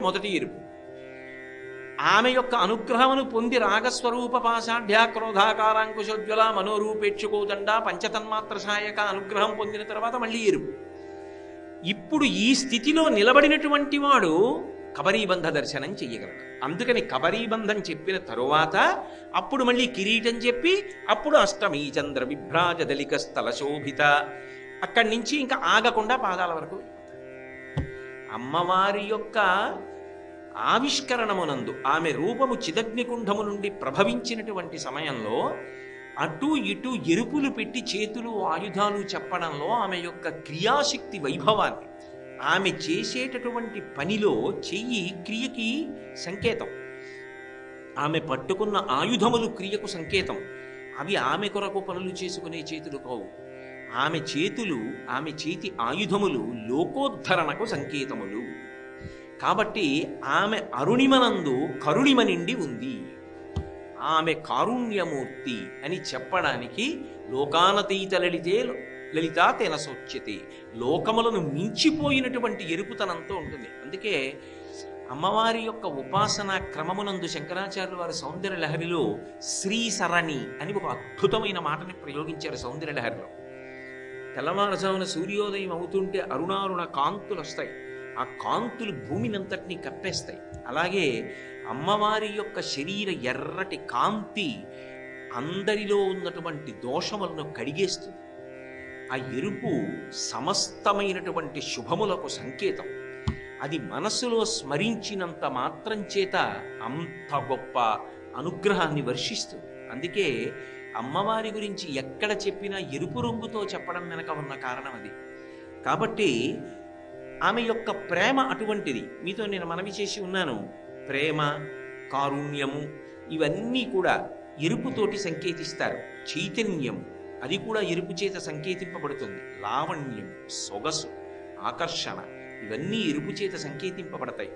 మొదటి ఎరుపు. ఆమె యొక్క అనుగ్రహమును పొంది రాగస్వరూప పాషాఢ్యా క్రోధాకారాంకుశోజ్వల మనోరూపేక్షుకోదండ పంచతన్మాత్ర సహాయక అనుగ్రహం పొందిన తర్వాత మళ్ళీ ఎరుపు. ఇప్పుడు ఈ స్థితిలో నిలబడినటువంటి వాడు కబరీబంధ దర్శనం చెయ్యగలడు. అందుకని కబరీబంధం చెప్పిన తరువాత అప్పుడు మళ్ళీ కిరీటం చెప్పి అప్పుడు అష్టమీ చంద్ర విభ్రాజ దళిక స్థల శోభిత, అక్కడి నుంచి ఇంకా ఆగకుండా పాదాల వరకు. అమ్మవారి యొక్క ఆవిష్కరణమునందు ఆమె రూపము చిదగ్నికుంఠము నుండి ప్రభవించినటువంటి సమయంలో అటు ఇటు ఎరుపులు పెట్టి చేతులు ఆయుధాలు చెప్పడంలో ఆమె యొక్క క్రియాశక్తి వైభవాన్ని, ఆమె చేసేటటువంటి పనిలో చెయ్యి క్రియకి సంకేతం, ఆమె పట్టుకున్న ఆయుధములు క్రియకు సంకేతం. అవి ఆమె కొరకు పనులు చేసుకునే చేతులు కావు. ఆమె చేతులు, ఆమె చేతి ఆయుధములు లోకోద్ధరణకు సంకేతములు. కాబట్టి ఆమె అరుణిమనందు కరుణిమ నిండి ఉంది. ఆమె కారుణ్యమూర్తి అని చెప్పడానికి లోకానతీత లలితే లలితా తెనసోచ్యతే, లోకములను మించిపోయినటువంటి ఎరుపుతనంతో ఉంటుంది. అందుకే అమ్మవారి యొక్క ఉపాసనా క్రమమునందు శంకరాచార్యులు వారి సౌందర్య లహరిలో శ్రీసరణి అని ఒక అద్భుతమైన మాటని ప్రయోగించారు. సౌందర్య లహరిలో తెల్లవారుజామున సూర్యోదయం అవుతుంటే అరుణారుణ కాంతులు వస్తాయి. ఆ కాంతులు భూమినంతటినీ కప్పేస్తాయి. అలాగే అమ్మవారి యొక్క శరీర ఎర్రటి కాంతి అందరిలో ఉన్నటువంటి దోషములను కడిగేస్తుంది. ఆ ఎరుపు సమస్తమైనటువంటి శుభములకు సంకేతం. అది మనస్సులో స్మరించినంత మాత్రం చేత అంత గొప్ప అనుగ్రహాన్ని వర్షిస్తుంది. అందుకే అమ్మవారి గురించి ఎక్కడ చెప్పినా ఎరుపు రంగుతో చెప్పడం వెనక ఉన్న కారణం అది. కాబట్టి ఆమె యొక్క ప్రేమ అటువంటిది. మీతో నేను మనవి చేసి ఉన్నాను, ప్రేమ, కారుణ్యము ఇవన్నీ కూడా ఎరుపుతోటి సంకేతిస్తారు. చైతన్యం అది కూడా ఎరుపు చేత సంకేతింపబడుతుంది. లావణ్యం, సొగసు, ఆకర్షణ ఇవన్నీ ఎరుపు చేత సంకేతింపబడతాయి.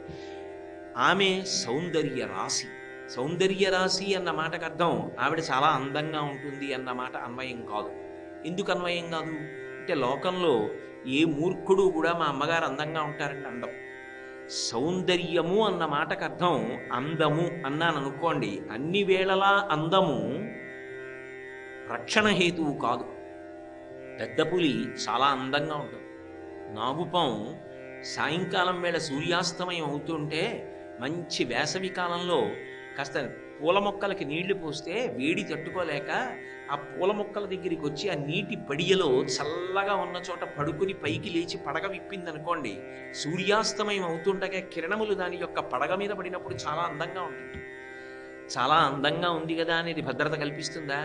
ఆమె సౌందర్య రాశి. సౌందర్య రాశి అన్న మాటకు అర్థం ఆవిడ చాలా అందంగా ఉంటుంది అన్న మాట అన్వయం కాదు. ఎందుకు అన్వయం కాదు అంటే, లోకంలో ఏ మూర్ఖుడు కూడా మా అమ్మగారు అందంగా ఉంటారని అందం. సౌందర్యము అన్న మాటకు అర్థం అందము అన్నాను అనుకోండి, అన్ని వేళలా అందము రక్షణ హేతువు కాదు. పెద్ద పులి చాలా అందంగా ఉంటుంది. నాగుపాం సాయంకాలం వేళ సూర్యాస్తమయం అవుతుంటే మంచి వేసవి కాలంలో కాస్త పూల మొక్కలకి నీళ్లు పోస్తే వేడి తట్టుకోలేక ఆ పూల మొక్కల దగ్గరికి వచ్చి ఆ నీటి పడియలో చల్లగా ఉన్న చోట పడుకుని పైకి లేచి పడగ విప్పిందనుకోండి, సూర్యాస్తమయం అవుతుండగా కిరణములు దాని యొక్క పడగ మీద పడినప్పుడు చాలా అందంగా ఉంటుంది. చాలా అందంగా ఉంది కదా అనేది భద్రత కల్పిస్తుందా?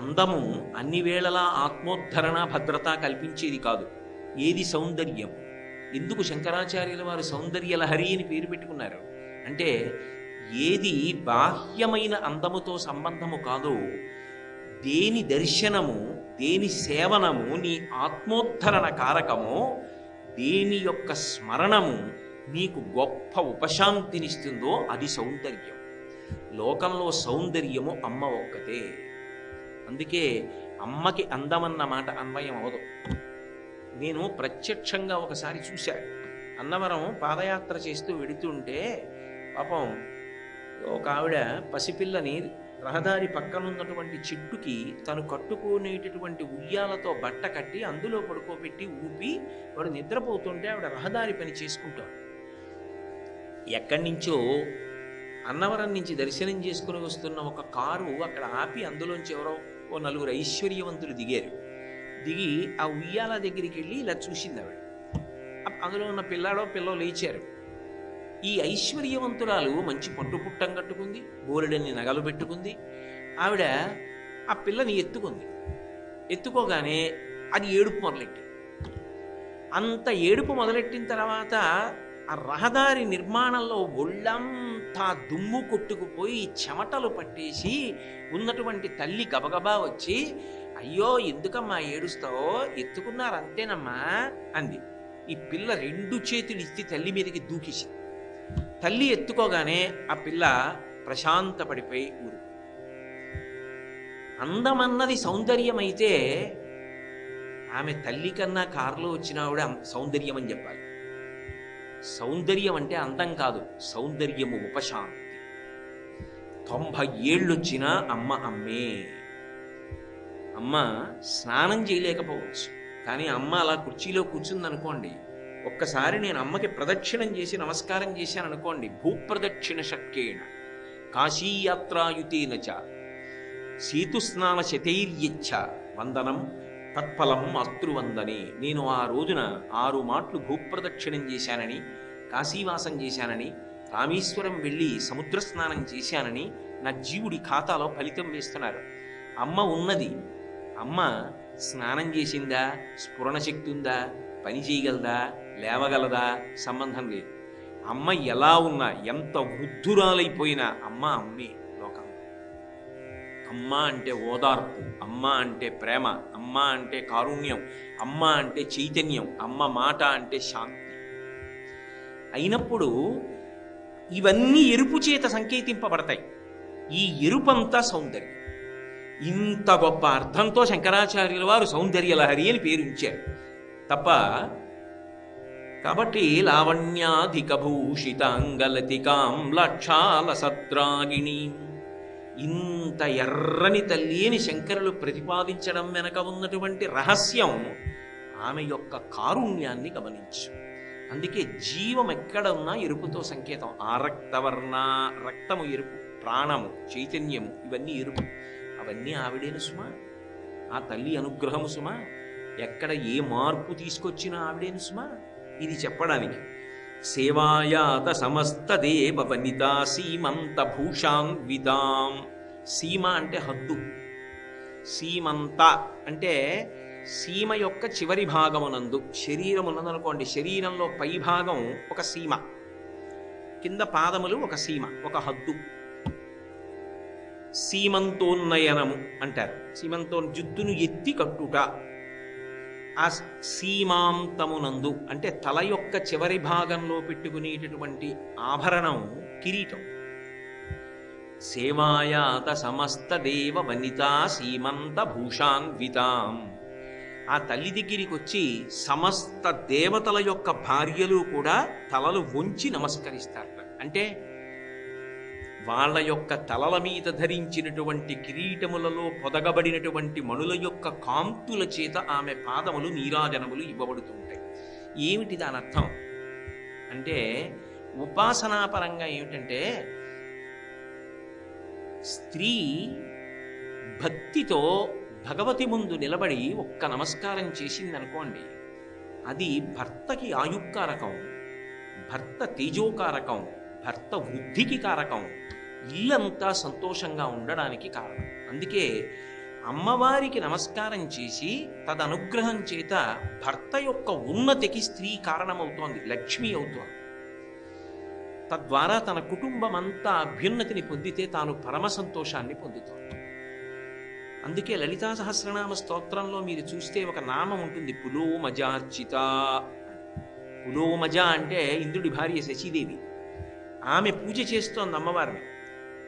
అందము అన్ని వేళలా ఆత్మోద్ధరణ భద్రత కల్పించేది కాదు. ఏది సౌందర్యం? ఎందుకు శంకరాచార్యుల వారు సౌందర్య లహరి అని పేరు పెట్టుకున్నారు అంటే, ఏది బాహ్యమైన అందముతో సంబంధము కాదో, దేని దర్శనము, దేని సేవనము నీ ఆత్మోద్ధరణ కారకమో, దేని యొక్క స్మరణము నీకు గొప్ప ఉపశాంతినిస్తుందో అది సౌందర్యం. లోకంలో సౌందర్యము అమ్మ ఒక్కతే. అందుకే అమ్మకి అందమన్న మాట అన్వయం అవదు. నేను ప్రత్యక్షంగా ఒకసారి చూశాను. అన్నవరం పాదయాత్ర చేస్తూ వెడుతుంటే పాపం ఒక ఆవిడ పసిపిల్లని రహదారి పక్కనున్నటువంటి చెట్టుకి తను కట్టుకునేటటువంటి ఉయ్యాలతో బట్ట కట్టి అందులో పడుకోబెట్టి ఊపి వాడు నిద్రపోతుంటే ఆవిడ రహదారి పని చేసుకుంటాడు. ఎక్కడి నుంచో అన్నవరం నుంచి దర్శనం చేసుకుని వస్తున్న ఒక కారు అక్కడ ఆపి అందులోంచి ఎవరో ఓ నలుగురు ఐశ్వర్యవంతులు దిగారు. దిగి ఆ ఉయ్యాల దగ్గరికి వెళ్ళి ఇలా చూసింది ఆవిడ. అందులో ఉన్న పిల్లో లేచారు. ఈ ఐశ్వర్యవంతురాలు మంచి పట్టు పుట్టం కట్టుకుంది, బోలెడన్ని నగలు పెట్టుకుంది. ఆవిడ ఆ పిల్లని ఎత్తుకుంది. ఎత్తుకోగానే అది ఏడుపు మొదలెట్టింది. అంత ఏడుపు మొదలెట్టిన తర్వాత ఆ రహదారి నిర్మాణంలో ఒళ్ళంతా దుమ్ము కొట్టుకుపోయి చెమటలు పట్టేసి ఉన్నటువంటి తల్లి గబగబా వచ్చి, అయ్యో ఎందుకమ్మా ఏడుస్తావో, ఎత్తుకున్నారంతేనమ్మా అంది. ఈ పిల్ల రెండు చేతులు ఇచ్చి తల్లి మీదకి దూకేసింది. తల్లి ఎత్తుకోగానే ఆ పిల్ల ప్రశాంతపడిపోయి ఊరు. అందమన్నది సౌందర్యమైతే ఆమె తల్లి కన్నా కారులో వచ్చిన ఆవిడ సౌందర్యం అని చెప్పాలి. సౌందర్యం అంటే అందం కాదు, సౌందర్యము ఉపశాంతి. 90 ఏళ్ళొచ్చినా అమ్మ అమ్మే. అమ్మ స్నానం చేయలేకపోవచ్చు, కానీ అమ్మ అలా కుర్చీలో కూర్చుందనుకోండి, ఒక్కసారి నేను అమ్మకి ప్రదక్షిణం చేసి నమస్కారం చేశాను అనుకోండి, భూప్రదక్షిణ శక్యేణ కాశీయాత్రాయుతేన చ సేతుస్నాన శతైర్యచ్చ వందనం తత్ఫలం మాతృవందనే. నేను ఆ రోజున 6 మాట్లు భూప్రదక్షిణం చేశానని, కాశీవాసం చేశానని, రామేశ్వరం వెళ్ళి సముద్ర స్నానం చేశానని నా జీవుడి ఖాతాలో ఫలితం వేస్తున్నారు. అమ్మ ఉన్నది, అమ్మ స్నానం చేసిందా, స్ఫురణ శక్తి ఉందా, పని చేయగలదా, లేవగలదా, సంబంధం లేదు. అమ్మ ఎలా ఉన్నా, ఎంత వృద్ధురాలైపోయినా అమ్మ అమ్మే లోకంలో. అమ్మ అంటే ఓదార్పు, అమ్మ అంటే ప్రేమ, అమ్మ అంటే కారుణ్యం, అమ్మ అంటే చైతన్యం, అమ్మ మాట అంటే శాంతి. అయినప్పుడు ఇవన్నీ ఎరుపు చేత సంకేతింపబడతాయి. ఈ ఎరుపంతా సౌందర్యం. ఇంత గొప్ప అర్థంతో శంకరాచార్యుల వారు సౌందర్యలహరి అని పేరు ఉంచారు తప్ప. కాబట్టి లావణ్యాధిక భూషితాంగలతికాం లక్షాల సద్రాగిణి, ఇంత ఎర్రని తల్లి అని శంకరులు ప్రతిపాదించడం వెనక ఉన్నటువంటి రహస్యం ఆమె యొక్క కారుణ్యాన్ని గమనించు. అందుకే జీవం ఎక్కడ ఉన్నా ఎరుపుతో సంకేతం. ఆ రక్తవర్ణ, రక్తము ఎరుపు, ప్రాణము, చైతన్యము ఇవన్నీ ఎరుపు. అవన్నీ ఆవిడేను సుమా, ఆ తల్లి అనుగ్రహము సుమా. ఎక్కడ ఏ మార్పు తీసుకొచ్చినా ఆవిడేను సుమా. ఇది చెప్పడానికి సేవాయాత సమస్త దేవ వనితా సీమంత భూషాన్వితాం. సీమ అంటే హద్దు, సీమంత అంటే సీమ యొక్క చివరి భాగమునందు శరీరం ఉన్నదనుకోండి, శరీరంలో పై భాగం ఒక సీమ, కింద పాదములు ఒక సీమ, ఒక హద్దు. సీమంతోన్నయనము అంటారు. సీమంతో జుత్తును ఎత్తి కట్టుట. ఆ సీమాంతమునందు అంటే తల యొక్క చివరి భాగంలో పెట్టుకునేటటువంటి ఆభరణం కిరీటం. సేవాయాత సమస్త దేవ వనితా సీమంత భూషాన్వితాం. ఆ తల్లి దగ్గరికి వచ్చి సమస్త దేవతల యొక్క భార్యలు కూడా తలలు వంచి నమస్కరిస్తారట. అంటే వాళ్ళ యొక్క తలల మీద ధరించినటువంటి కిరీటములలో పొదగబడినటువంటి మణుల యొక్క కాంతుల చేత ఆమె పాదములు నీరాజనములు ఇవ్వబడుతూ ఉంటాయి. ఏమిటి దాని అర్థం అంటే, ఉపాసనాపరంగా ఏమిటంటే, స్త్రీ భక్తితో భగవతి ముందు నిలబడి ఒక్క నమస్కారం చేసిందనుకోండి, అది భర్తకి ఆయుక్కారకం, భర్త తేజోకారకం, భర్త వృద్ధికి కారకం, ఇల్లంతా సంతోషంగా ఉండడానికి కారణం. అందుకే అమ్మవారికి నమస్కారం చేసి తదనుగ్రహం చేత భర్త యొక్క ఉన్నతికి స్త్రీ కారణమవుతోంది, లక్ష్మి అవుతోంది. తద్వారా తన కుటుంబం అంతా అభ్యున్నతిని పొందితే తాను పరమ సంతోషాన్ని పొందుతోంది. అందుకే లలితా సహస్రనామ స్తోత్రంలో మీరు చూస్తే ఒక నామం ఉంటుంది, పులోమజార్చిత. పులోమజ అంటే ఇంద్రుడి భార్య శశీదేవి. ఆమె పూజ చేస్తోంది అమ్మవారిని,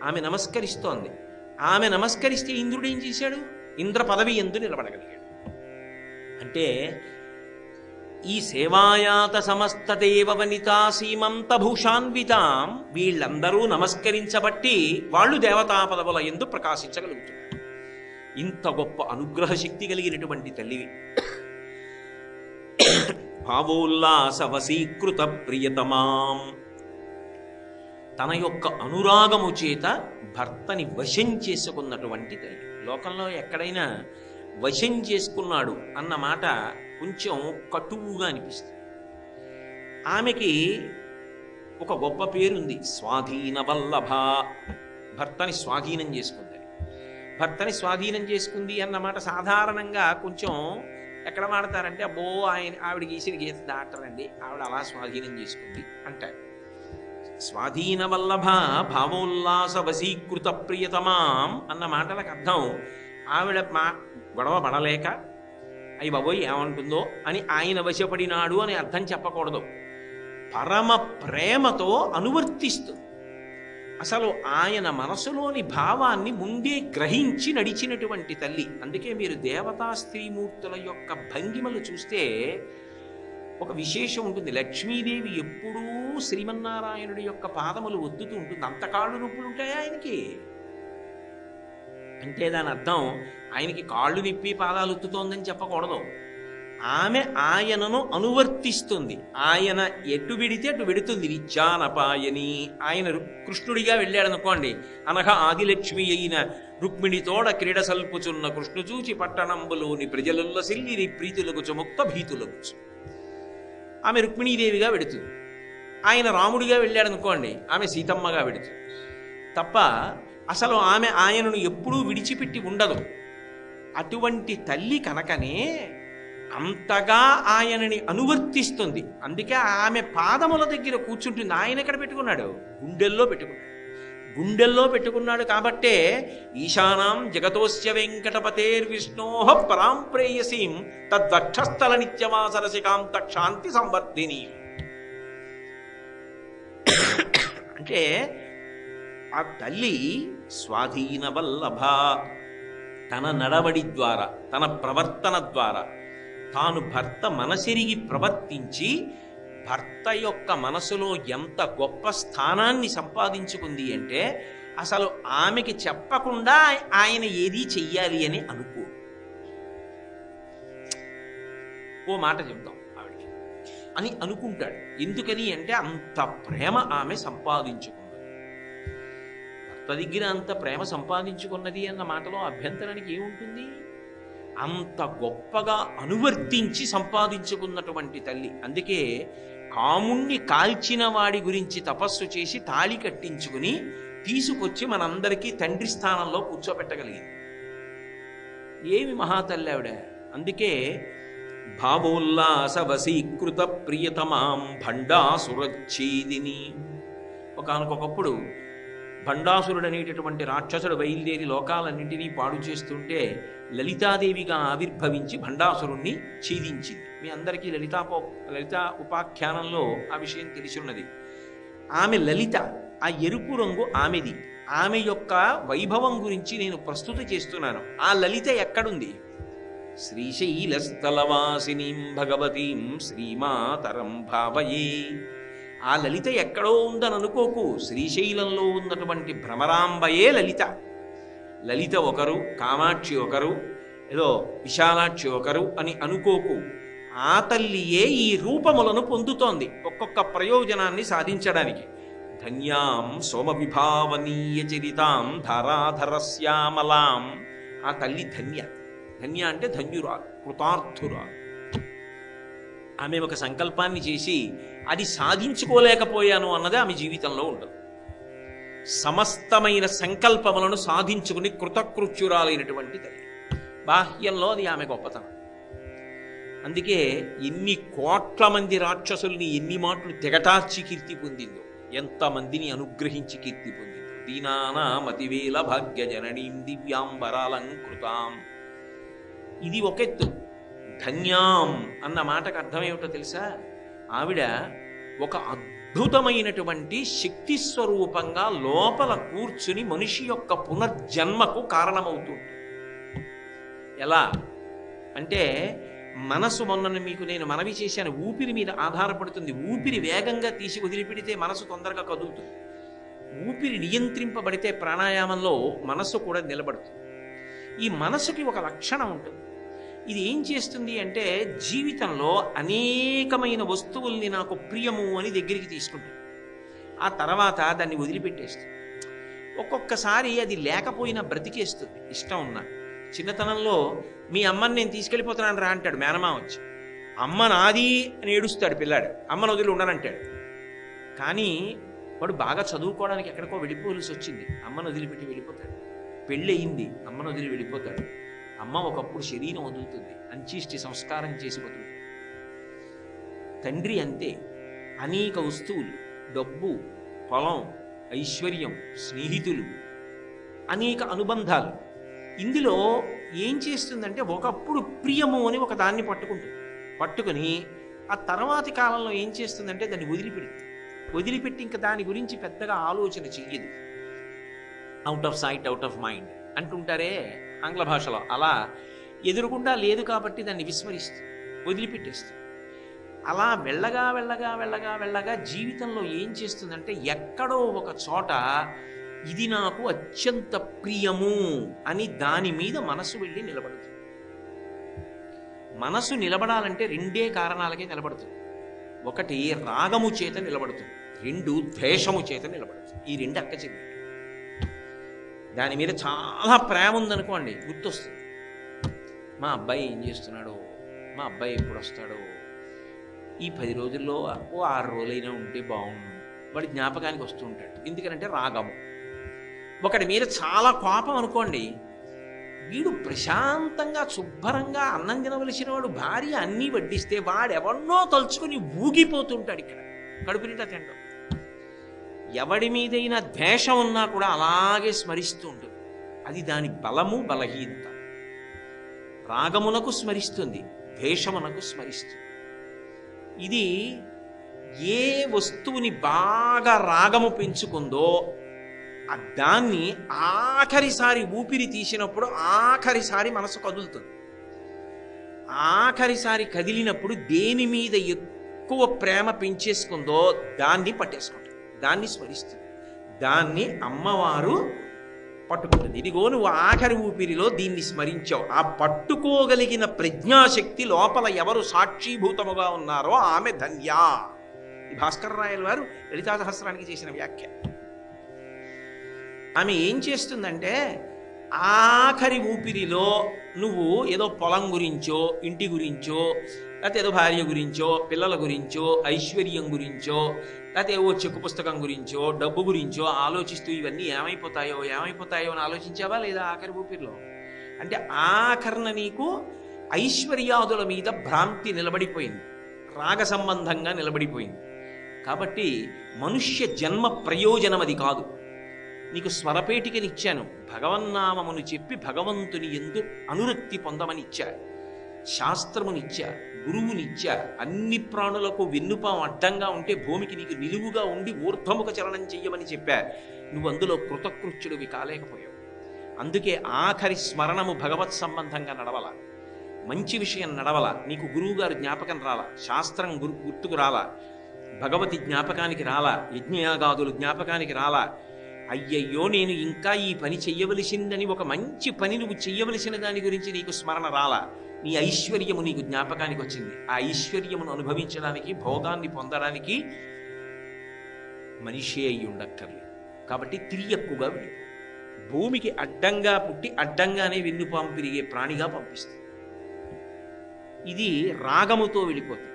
ఆమె నమస్కరిస్తోంది. ఆమె నమస్కరిస్తే ఇంద్రుడు ఏం చేశాడు? ఇంద్ర పదవి ఎందు నిలబడగలిగాడు. అంటే ఈ సేవాయాత సమస్త దేవ వనితా సీమంత భూషాన్వితాం, వీళ్ళందరూ నమస్కరించబట్టి వాళ్ళు దేవతా పదవుల ఎందు ప్రకాశించగలుగుతున్నారు. ఇంత గొప్ప అనుగ్రహ శక్తి కలిగినటువంటి తల్లివి. భావోల్లాస వశీకృత ప్రియతమాం, తన యొక్క అనురాగము చేత భర్తని వశం చేసుకున్నటువంటి తల్లి. లోకంలో ఎక్కడైనా వశం చేసుకున్నాడు అన్న మాట కొంచెం కటువుగా అనిపిస్తుంది. ఆమెకి ఒక గొప్ప పేరుంది, స్వాధీన వల్లభ. భర్తని స్వాధీనం చేసుకుంది. భర్తని స్వాధీనం చేసుకుంది అన్నమాట సాధారణంగా కొంచెం ఎక్కడ వాడతారంటే, అబ్బో ఆవిడ గీసిన గీత దాటరండి, ఆవిడ అలా స్వాధీనం చేసుకుంది అంటారు. స్వాధీన వల్లభ భావోల్లాస వశీకృత ప్రియతమాం అన్న మాటలకు అర్థం, ఆవిడ గొడవ పడలేక అయ్యి బాబోయ్ ఏమంటుందో అని ఆయన వశపడినాడు అని అర్థం చెప్పకూడదు. పరమ ప్రేమతో అనువర్తిస్తుంది. అసలు ఆయన మనసులోని భావాన్ని ముందే గ్రహించి నడిచినటువంటి తల్లి. అందుకే మీరు దేవతా స్త్రీమూర్తుల యొక్క భంగిమలు చూస్తే ఒక విశేషం ఉంటుంది. లక్ష్మీదేవి ఎప్పుడూ శ్రీమన్నారాయణుడి యొక్క పాదములు ఒత్తుతూ ఉంటుంది. అంత కాళ్ళు నొప్పులు ఉంటాయా ఆయనకి? అంటే దాని అర్థం ఆయనకి కాళ్ళు నిప్పి పాదాలు ఒత్తుతోందని చెప్పకూడదు. ఆమె ఆయనను అనువర్తిస్తుంది. ఆయన ఎటు విడితే అటు విడుతుంది. విచ్చానపాయని ఆయన కృష్ణుడిగా వెళ్ళాడనుకోండి, అనగా ఆదిలక్ష్మి అయిన రుక్మిణితోడ క్రీడ సల్పుచున్న కృష్ణు చూచి పట్టణంబులోని ప్రజలుల్ల సిల్లిరి ప్రీతులకు ముక్త భీతులకు. ఆమె రుక్మిణీదేవిగా వెడుతుంది. ఆయన రాముడిగా వెళ్ళాడనుకోండి, ఆమె సీతమ్మగా వెడుతుంది తప్ప అసలు ఆమె ఆయనను ఎప్పుడూ విడిచిపెట్టి ఉండదు. అటువంటి తల్లి కనుకనే అంతగా ఆయనని అనువర్తిస్తుంది. అందుకే ఆమె పాదముల దగ్గర కూర్చుంటుంది. ఆయన ఎక్కడ పెట్టుకున్నాడు? గుండెల్లో పెట్టుకున్నాడు. గుండెల్లో పెట్టుకున్నాడు కాబట్టే ఈశానాం జగతోస్య వెంకటపతేర్విష్ణోః పరాం ప్రేయసీం తద్వక్షస్థల నిత్యవాసరసికాం తక్షాంతి సంవర్ధిని. అంటే ఆ తల్లి స్వాధీన వల్లభ, తన నడవడి ద్వారా, తన ప్రవర్తన ద్వారా తాను భర్త మనసిరిగి ప్రవర్తించి భర్త యొక్క మనసులో ఎంత గొప్ప స్థానాన్ని సంపాదించుకుంది అంటే అసలు ఆమెకి చెప్పకుండా ఆయన ఏది చెయ్యాలి అని అనుకో. ఓ మాట చెప్తాం ఆవిడకి అని అనుకుంటాడు. ఎందుకని అంటే అంత ప్రేమ ఆమె సంపాదించుకున్నది. భర్త దగ్గర అంత ప్రేమ సంపాదించుకున్నది అన్న మాటలో అభ్యంతరానికి ఏముంటుంది? అంత గొప్పగా అనువర్తించి సంపాదించుకున్నటువంటి తల్లి. అందుకే కాముణ్ణి కాల్చిన వాడి గురించి తపస్సు చేసి తాళి కట్టించుకుని తీసుకొచ్చి మనందరికీ తండ్రి స్థానంలో కూర్చోబెట్టగలిగింది. ఏమి మహాతల్లి ఆవిడ. అందుకే భావోల్లాస వశీకృత ప్రియతమాం భండాసురచ్ఛేదిని. ఒకానొకప్పుడు భండాసురుడు అనేటటువంటి రాక్షసుడు బయలుదేరి లోకాలన్నింటినీ పాడు చేస్తుంటే లలితాదేవిగా ఆవిర్భవించి భండాసురుణ్ణి ఛేదించింది. మీ అందరికీ లలితా ఉపాఖ్యానంలో ఆ విషయం తెలిసి ఉన్నది. ఆమె లలిత, ఆ ఎరుపు రంగు ఆమెది. ఆమె యొక్క వైభవం గురించి నేను ప్రస్తుతి చేస్తున్నాను. ఆ లలిత ఎక్కడుంది? శ్రీశైలస్థలవాసినీం భగవతీం శ్రీమాతరం భావయే. ఆ లలిత ఎక్కడో ఉందని అనుకోకు. శ్రీశైలంలో ఉన్నటువంటి భ్రమరాంబయే లలిత. లలిత ఒకరు, కామాక్షి ఒకరు, ఏదో విశాలాక్షి ఒకరు అని అనుకోకు. ఆ తల్లియే ఈ రూపములను పొందుతోంది ఒక్కొక్క ప్రయోజనాన్ని సాధించడానికి. ధన్యాం సోమవిభావనీయ చరితాం ధారాధరశ్యామలాం. ఆ తల్లి ధన్య. ధన్య అంటే ధన్యురాలు, కృతార్థురాలు. ఆమె ఒక సంకల్పాన్ని చేసి అది సాధించుకోలేకపోయాను అన్నది ఆమె జీవితంలో ఉండదు. సమస్తమైన సంకల్పములను సాధించుకుని కృతకృత్యురాలైనటువంటి తల్లి. బాహ్యంలో అది ఆమె గొప్పతనం. అందుకే ఎన్ని కోట్ల మంది రాక్షసుల్ని ఎన్ని మాటలు తెగటార్చి కీర్తి పొందిందో, ఎంతమందిని అనుగ్రహించి కీర్తి పొందిందో. దీనానామతివేల భాగ్య జననీం దివ్యాంబరాలంకృతాం. ఇది ఒకెత్తు. ధన్యాం అన్న మాటకు అర్థమేమిటో తెలుసా? ఆవిడ ఒక అద్భుతమైనటువంటి శక్తి స్వరూపంగా లోపల కూర్చుని మనిషి యొక్క పునర్జన్మకు కారణమవుతుంది. ఎలా అంటే మనసు, మొన్న మీకు నేను మనవి చేశాను, ఊపిరి మీద ఆధారపడుతుంది. ఊపిరి వేగంగా తీసి వదిలిపెడితే మనసు తొందరగా కదులుతుంది. ఊపిరి నియంత్రింపబడితే ప్రాణాయామంలో మనస్సు కూడా నిలబడుతుంది. ఈ మనసుకి ఒక లక్షణం ఉంటుంది. ఇది ఏం చేస్తుంది అంటే జీవితంలో అనేకమైన వస్తువుల్ని నాకు ప్రియము అని దగ్గరికి తీసుకుంటుంది. ఆ తర్వాత దాన్ని వదిలిపెట్టేస్తుంది. ఒక్కొక్కసారి అది లేకపోయినా బ్రతికేస్తుంది ఇష్టం ఉన్నా. చిన్నతనంలో మీ అమ్మని నేను తీసుకెళ్ళిపోతున్నాను రా అంటాడు మేనమా వచ్చి. అమ్మ నాది అని ఏడుస్తాడు పిల్లాడు. అమ్మను వదిలి ఉండనంటాడు. కానీ వాడు బాగా చదువుకోవడానికి ఎక్కడికో వెళ్ళిపోవలసి వచ్చింది. అమ్మను వదిలిపెట్టి వెళ్ళిపోతాడు. పెళ్ళి అయింది, అమ్మను వదిలి వెళ్ళిపోతాడు. అమ్మ ఒకప్పుడు శరీరం వదులుతుంది, అంచిష్టి సంస్కారం చేసి బతుకుతుంది. తండ్రి అంతే. అనేక వస్తువులు, డబ్బు, పొలం, ఐశ్వర్యం, స్నేహితులు, అనేక అనుబంధాలు. ఇందులో ఏం చేస్తుందంటే ఒకప్పుడు ప్రియము అని ఒక దాన్ని పట్టుకుని ఆ తర్వాతి కాలంలో ఏం చేస్తుందంటే దాన్ని వదిలిపెట్టి ఇంకా దాని గురించి పెద్దగా ఆలోచన చెయ్యదు. Out of sight out of mind అంటుంటారే ఆంగ్ల భాషలో. అలా ఎదురుకుండా లేదు కాబట్టి దాన్ని విస్మరిస్తుంది, వదిలిపెట్టేస్తుంది. అలా వెళ్ళగా వెళ్ళగా వెళ్ళగా వెళ్ళగా జీవితంలో ఏం చేస్తుందంటే ఎక్కడో ఒక చోట ఇది నాకు అత్యంత ప్రియము అని దాని మీద మనసు వెళ్ళి నిలబడుతుంది. మనసు నిలబడాలంటే రెండే కారణాలకే నిలబడుతుంది. ఒకటి రాగము చేత నిలబడుతుంది, రెండు ద్వేషము చేత నిలబడుతుంది. ఈ రెండు అక్క చెల్లి. దాని మీద చాలా ప్రేమ ఉందనుకోండి, గుర్తొస్తుంది మా అబ్బాయి ఏం చేస్తున్నాడో, మా అబ్బాయి ఎప్పుడు వస్తాడో, ఈ 10 రోజుల్లో ఓ 6 రోజులైనా ఉంటే బాగుండు, వాడి జ్ఞాపకానికి వస్తూ ఉంటాడు. ఎందుకంటే రాగము. ఒకటి మీద చాలా కోపం అనుకోండి, వీడు ప్రశాంతంగా శుభ్రంగా అన్నం తినవలసిన వాడు భార్య అన్నీ వడ్డిస్తే వాడెవన్నో తలుచుకుని ఊగిపోతుంటాడు. ఇక్కడ కడుపు నిండా తింటాం. ఎవడి మీదైనా ద్వేషం ఉన్నా కూడా అలాగే స్మరిస్తూ ఉంటుంది. అది దాని బలము బలహీనత. రాగమునకు స్మరిస్తుంది, ద్వేషమునకు స్మరిస్తుంది. ఇది ఏ వస్తువుని బాగా రాగము పెంచుకుందో దాన్ని ఆఖరిసారి ఊపిరి తీసినప్పుడు ఆఖరిసారి మనసు కదులుతుంది. ఆఖరిసారి కదిలినప్పుడు దేని మీద ఎక్కువ ప్రేమ పెంచేసుకుందో దాన్ని పట్టేసుకుంటుంది, దాన్ని స్మరిస్తుంది, దాన్ని అమ్మవారు పట్టుకుంటుంది. ఇదిగో నువ్వు ఆఖరి ఊపిరిలో దీన్ని స్మరించావు, ఆ పట్టుకోగలిగిన ప్రజ్ఞాశక్తి లోపల ఎవరు సాక్షీభూతముగా ఉన్నారో ఆమె ధన్యా. ఈ భాస్కర్ రాయల వారు లలితా సహస్రానికి చేసిన వ్యాఖ్య. ఆమె ఏం చేస్తుందంటే ఆఖరి ఊపిరిలో నువ్వు ఏదో పొలం గురించో, ఇంటి గురించో, లేకపోతే ఏదో భార్య గురించో, పిల్లల గురించో, ఐశ్వర్యం గురించో, లేకపోతే ఏవో చెక్కు పుస్తకం గురించో, డబ్బు గురించో ఆలోచిస్తూ ఇవన్నీ ఏమైపోతాయో అని ఆలోచించావా లేదా ఆఖరి ఊపిరిలో? అంటే ఆఖరణ నీకు ఐశ్వర్యాదుల మీద భ్రాంతి నిలబడిపోయింది, రాగ సంబంధంగా నిలబడిపోయింది. కాబట్టి మనుష్య జన్మ ప్రయోజనం అది కాదు. నీకు స్వరపేటికనిచ్చాను, భగవన్నామమును చెప్పి భగవంతుని యందు అనురక్తి పొందమని ఇచ్చా, శాస్త్రమునిచ్చా, గురువునిచ్చా, అన్ని ప్రాణులకు వెన్నుపాం అడ్డంగా ఉంటే భూమికి నీకు నిలువుగా ఉండి ఊర్ధ్వముఖ చలనం చెయ్యమని చెప్పా. నువ్వు అందులో కృతకృత్యుడివి కాలేకపోయావు. అందుకే ఆఖరి స్మరణము భగవత్ సంబంధంగా నడవల, మంచి విషయం నడవల, నీకు గురువుగారు జ్ఞాపకం రాలా, శాస్త్రం గుర్తుకు రాలా, భగవతి జ్ఞాపకానికి రాలా, యజ్ఞయాగాదులు జ్ఞాపకానికి రాలా. అయ్యయ్యో నేను ఇంకా ఈ పని చెయ్యవలసిందని ఒక మంచి పని నువ్వు చెయ్యవలసిన దాని గురించి నీకు స్మరణ రాలా. నీ ఐశ్వర్యము నీకు జ్ఞాపకానికి వచ్చింది. ఆ ఐశ్వర్యమును అనుభవించడానికి, భోగాన్ని పొందడానికి మనిషి అయి ఉండక్కర్లేదు. కాబట్టి తిరియక్కుగా వెళ్ళిపో. భూమికి అడ్డంగా పుట్టి అడ్డంగానే వెన్నుపాము పెరిగే ప్రాణిగా పంపిస్తుంది. ఇది రాగముతో వెళ్ళిపోతుంది.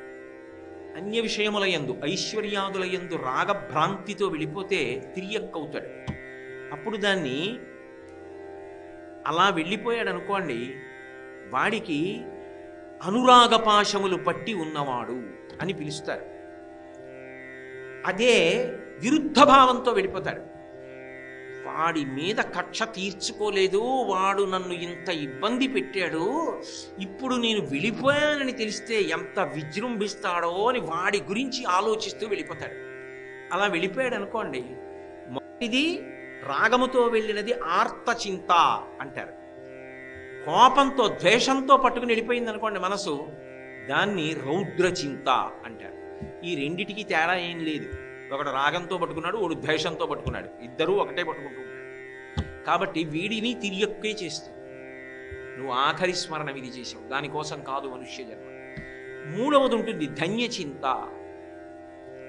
అన్య విషయముల యందు, ఐశ్వర్యాదుల యందు రాగభ్రాంతితో వెళ్ళిపోతే తిరియక్కవుతాడు. అప్పుడు దాన్ని అలా వెళ్ళిపోయాడు అనుకోండి, వాడికి అనురాగపాశములు పట్టి ఉన్నవాడు అని పిలుస్తారు. అదే విరుద్ధ భావంతో వెళ్ళిపోతాడు. వాడి మీద కక్ష తీర్చుకోలేదు, వాడు నన్ను ఇంత ఇబ్బంది పెట్టాడు, ఇప్పుడు నేను వెళ్ళిపోయానని తెలిస్తే ఎంత విజృంభిస్తాడో అని వాడి గురించి ఆలోచిస్తూ వెళ్ళిపోతాడు. అలా వెళ్ళిపోయాడు అనుకోండి, మొదటిది రాగముతో వెళ్ళినది ఆర్తచింత అంటారు. కోపంతో, ద్వేషంతో పట్టుకుని వెళ్ళిపోయింది అనుకోండి మనసు, దాన్ని రౌద్రచింత అంటారు. ఈ రెండిటికి తేడా ఏం లేదు. ఒకడు రాగంతో పట్టుకున్నాడు, ఒకడు ద్వేషంతో పట్టుకున్నాడు, ఇద్దరూ ఒకటే పట్టుకుంటూ ఉంటారు. కాబట్టి వీడిని తిరియక్కే చేస్తుంది. నువ్వు ఆఖరి స్మరణ విధి చేసావు, దానికోసం కాదు మనుష్య జన్మ. మూడవది ఉంటుంది ధన్యచింత.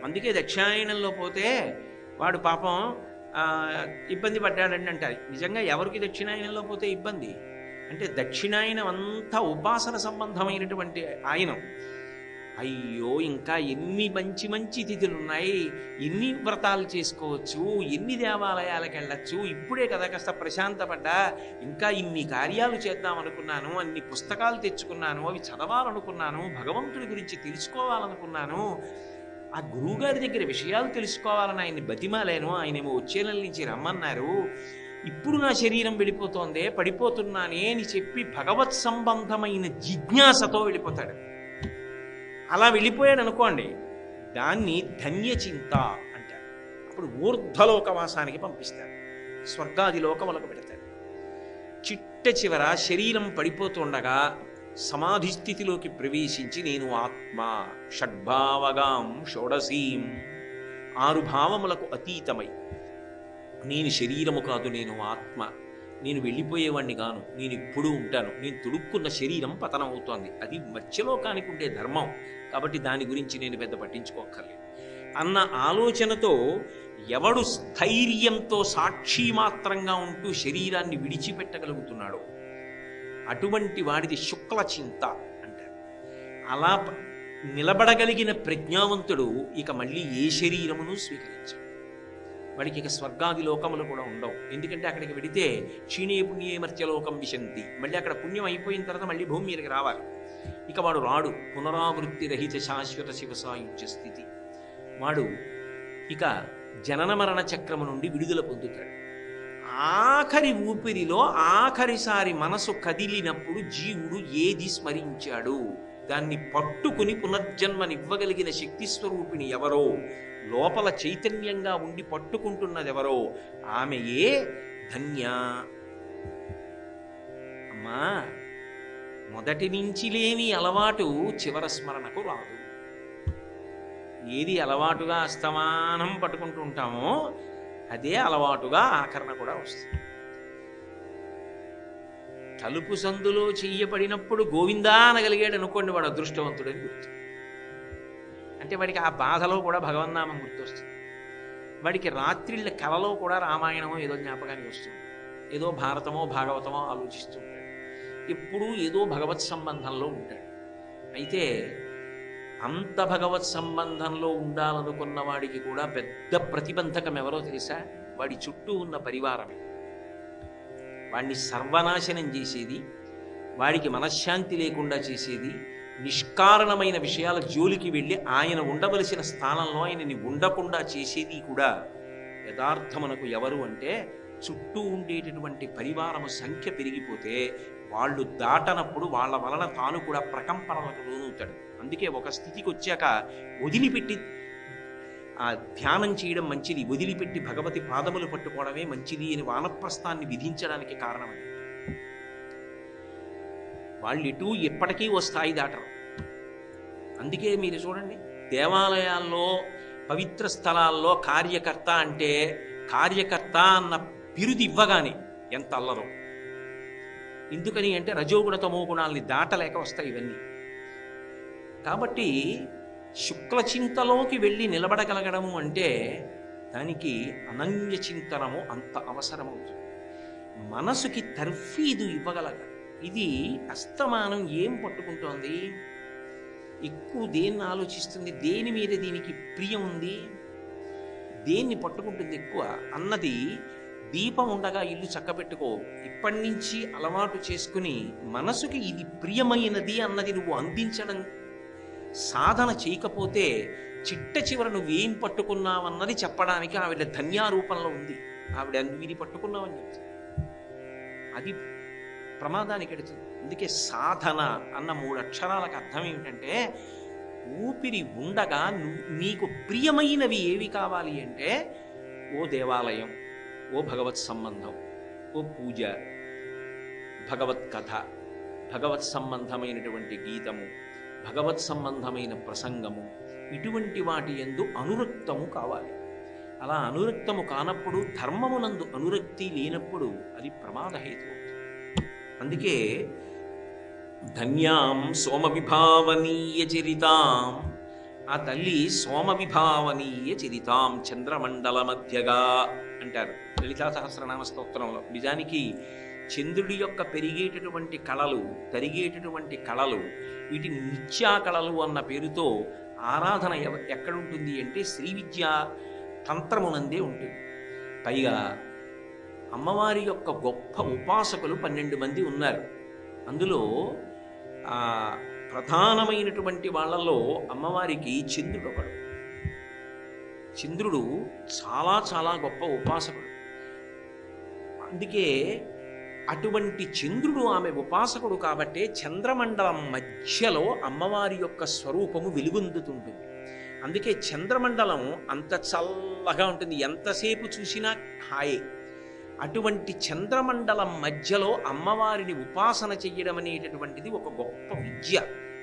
అందుకే దక్షిణాయనంలో పోతే వాడు పాపం ఇబ్బంది పడ్డాడండి అంటారు. నిజంగా ఎవరికి దక్షిణాయనంలో పోతే ఇబ్బంది అంటే, దక్షిణాయనం అంతా ఉపాసన సంబంధమైనటువంటి ఆయనం. అయ్యో ఇంకా ఎన్ని మంచి మంచి తిథులు ఉన్నాయి, ఎన్ని వ్రతాలు చేసుకోవచ్చు, ఎన్ని దేవాలయాలకు వెళ్ళచ్చు, ఇప్పుడే కదా కాస్త ప్రశాంతపడ్డా, ఇంకా ఇన్ని కార్యాలు చేద్దాం అనుకున్నాను, అన్ని పుస్తకాలు తెచ్చుకున్నాను, అవి చదవాలనుకున్నాను, భగవంతుడి గురించి తెలుసుకోవాలనుకున్నాను, ఆ గురువుగారి దగ్గర విషయాలు తెలుసుకోవాలని ఆయన్ని బతిమాలేను, ఆయనేమో వచ్చే నెల నుంచి రమ్మన్నారు, ఇప్పుడు నా శరీరం వెళ్ళిపోతోందే, పడిపోతున్నానే అని చెప్పి భగవత్ సంబంధమైన జిజ్ఞాసతో వెళ్ళిపోతాడు. అలా వెళ్ళిపోయాడు అనుకోండి, దాన్ని ధన్యచింత అంటారు. అప్పుడు ఊర్ధ్వలోకవాసానికి పంపిస్తాడు, స్వర్గాది లోకములకు పెడతాడు. చిట్ట చివర శరీరం పడిపోతుండగా సమాధి స్థితిలోకి ప్రవేశించి నేను ఆత్మ షడ్భావగాం షోడశీం 6 భావములకు అతీతమై నేను శరీరము కాదు, నేను ఆత్మ, నేను వెళ్ళిపోయేవాడిని గాను, నేను ఇప్పుడు ఉంటాను, నేను తొడుక్కున్న శరీరం పతనం అవుతోంది, అది మత్స్యలోకానికి ఉండే ధర్మం, కాబట్టి దాని గురించి నేను పెద్ద పట్టించుకోక్కర్లేదు అన్న ఆలోచనతో ఎవడు స్థైర్యంతో సాక్షి మాత్రంగా ఉంటూ శరీరాన్ని విడిచిపెట్టగలుగుతున్నాడో అటువంటి వాడిది శుక్ల చింత అంటారు. అలా నిలబడగలిగిన ప్రజ్ఞావంతుడు ఇక మళ్ళీ ఏ శరీరమును స్వీకరించాడు. వాడికి ఇక స్వర్గాది లోకములు కూడా ఉండవు. ఎందుకంటే అక్కడికి వెడితే క్షీణే పుణ్యే మర్త్యలోకం విశంతి, మళ్ళీ అక్కడ పుణ్యం అయిపోయిన తర్వాత మళ్ళీ భూమి మీదకి రావాలి. ఇక వాడు రాడు పునరావృత్తి రహిత శాశ్వత శివసాయుజ్య స్థితి. వాడు ఇక జనన మరణ చక్రము నుండి విడుదల పొందుతాడు. ఆఖరి ఊపిరిలో ఆఖరిసారి మనసు కదిలినప్పుడు జీవుడు ఏది స్మరించాడు, దాన్ని పట్టుకుని పునర్జన్మనివ్వగలిగిన శక్తి స్వరూపిణి ఎవరో, లోపల చైతన్యంగా ఉండి పట్టుకుంటున్నదెవరో ఆమెయే ధన్య. అమ్మా, మొదటి నుంచి లేని అలవాటు చివర స్మరణకు రాదు. ఏది అలవాటుగా అస్తమానం పట్టుకుంటూ ఉంటామో అదే అలవాటుగా ఆకరణ కూడా వస్తుంది. తలుపు సందులో చెయ్యబడినప్పుడు గోవిందా అనగలిగాడు అనుకోండి, వాడు అదృష్టవంతుడని గుర్తు. అంటే వాడికి ఆ బాధలో కూడా భగవన్నామం గుర్తొస్తుంది. వాడికి రాత్రిళ్ళ కలలో కూడా రామాయణమో ఏదో జ్ఞాపకానికి వస్తుంది, ఏదో భారతమో భాగవతమో ఆలోచిస్తూ ఉంటాడు, ఎప్పుడూ ఏదో భగవత్ సంబంధంలో ఉంటాడు. అయితే అంత భగవత్ సంబంధంలో ఉండాలనుకున్న వాడికి కూడా పెద్ద ప్రతిబంధకం ఎవరో తెలుసా? వాడి చుట్టూ ఉన్న పరివారమే. వాడిని సర్వనాశనం చేసేది, వాడికి మనశ్శాంతి లేకుండా చేసేది, నిష్కారణమైన విషయాల జోలికి వెళ్ళి ఆయన ఉండవలసిన స్థానంలో ఆయనని ఉండకుండా చేసేది కూడా యథార్థమునకు ఎవరు అంటే చుట్టూ ఉండేటటువంటి పరివారము సంఖ్య పెరిగిపోతే వాళ్ళు దాటనప్పుడు వాళ్ళ వలన తాను కూడా ప్రకంపనలకు లోనవుతాడు. అందుకే ఒక స్థితికి వచ్చాక వదిలిపెట్టి ఆ ధ్యానం చేయడం మంచిది, వదిలిపెట్టి భగవతి పాదములు పట్టుకోవడమే మంచిది అని వానప్రస్థాన్ని విధించడానికి కారణం అది. వాళ్ళు ఇటు ఎప్పటికీ ఓ స్థాయి దాటరు. అందుకే మీరు చూడండి, దేవాలయాల్లో పవిత్ర స్థలాల్లో కార్యకర్త అంటే కార్యకర్త అన్న బిరుది ఇవ్వగానే ఎంత అల్లరో. ఎందుకని అంటే రజోగుణ తమో గుణాలని దాటలేక వస్తాయి ఇవన్నీ. కాబట్టి శుక్ల చింతలోకి వెళ్ళి నిలబడగలగడము అంటే దానికి అనన్య చింతనము అంత అవసరమవుతుంది. మనసుకి తర్ఫీదు ఇవ్వగలగాలి. ఇది అస్తమానం ఏం పట్టుకుంటోంది, ఎక్కువ దేన్ని ఆలోచిస్తుంది, దేని మీద దీనికి ప్రియం ఉంది, దేన్ని పట్టుకుంటుంది ఎక్కువ అన్నది. దీపం ఉండగా ఇల్లు చక్కబెట్టుకో, ఇప్పటి నుంచి అలవాటు చేసుకుని మనసుకి ఇది ప్రియమైనది అన్నది నువ్వు అందించడం సాధన చేయకపోతే చిట్ట చివర నువ్వేం పట్టుకున్నావన్నది చెప్పడానికి ఆవిడ ధన్యారూపంలో ఉంది. ఆవిడ నువ్వు ఇది పట్టుకున్నావని చెప్తుంది, అది ప్రమాదానికి ఎడుతుంది. అందుకే సాధన అన్న 3 అక్షరాలకు అర్థం ఏమిటంటే ఊపిరి ఉండగా నీకు ప్రియమైనవి ఏవి కావాలి అంటే ఓ దేవాలయం, ఓ భగవత్ సంబంధం, ఓ పూజ, భగవత్ కథ, భగవత్ సంబంధమైనటువంటి గీతము, భగవత్ సంబంధమైన ప్రసంగము, ఇటువంటి వాటి యందు అనురక్తము కావాలి. అలా అనురక్తము కానప్పుడు, ధర్మమునందు అనురక్తి లేనప్పుడు అది ప్రమాదహేతు. అందుకే ధన్యాం సోమ విభావనీయ చరితాం, ఆ తల్లి సోమ విభావనీయ చరితాం చంద్రమండల మధ్యగా అంటారు లలితా సహస్రనామ స్తోత్రంలో. నిజానికి చంద్రుడి యొక్క పెరిగేటటువంటి కళలు, తరిగేటటువంటి కళలు, వీటిని నిత్యా కళలు అన్న పేరుతో ఆరాధన ఎక్కడుంటుంది అంటే శ్రీ విద్యా తంత్రమునందే ఉంటుంది. పైగా అమ్మవారి యొక్క గొప్ప ఉపాసకులు 12 మంది ఉన్నారు. అందులో ప్రధానమైనటువంటి వాళ్ళలో అమ్మవారికి చంద్రుడు ఒకడు. చంద్రుడు చాలా చాలా గొప్ప ఉపాసకుడు. అందుకే అటువంటి చంద్రుడు ఆమె ఉపాసకుడు కాబట్టే చంద్రమండలం మధ్యలో అమ్మవారి యొక్క స్వరూపము వెలుగొందుతుంటుంది. అందుకే చంద్రమండలం అంత చల్లగా ఉంటుంది, ఎంతసేపు చూసినా హాయే. అటువంటి చంద్రమండలం మధ్యలో అమ్మవారిని ఉపాసన చెయ్యడం అనేటటువంటిది ఒక గొప్ప విద్య.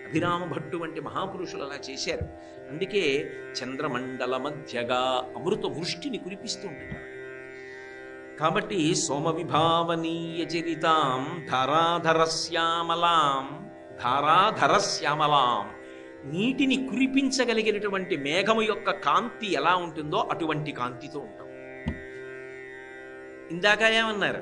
అభిరామ భట్టు వంటి మహాపురుషులు అలా చేశారు. అందుకే చంద్రమండల మధ్యగా అమృత వృష్టిని కురిపిస్తూ ఉంటున్నారు. కాబట్టి సోమ విభావనీయ చరితాం ధారాధరశ్యామలాం ధారాధరశ్యామలాం, నీటిని కురిపించగలిగినటువంటి మేఘము యొక్క కాంతి ఎలా ఉంటుందో అటువంటి కాంతితో ఉంటాం. ఇందాక ఏమన్నారు?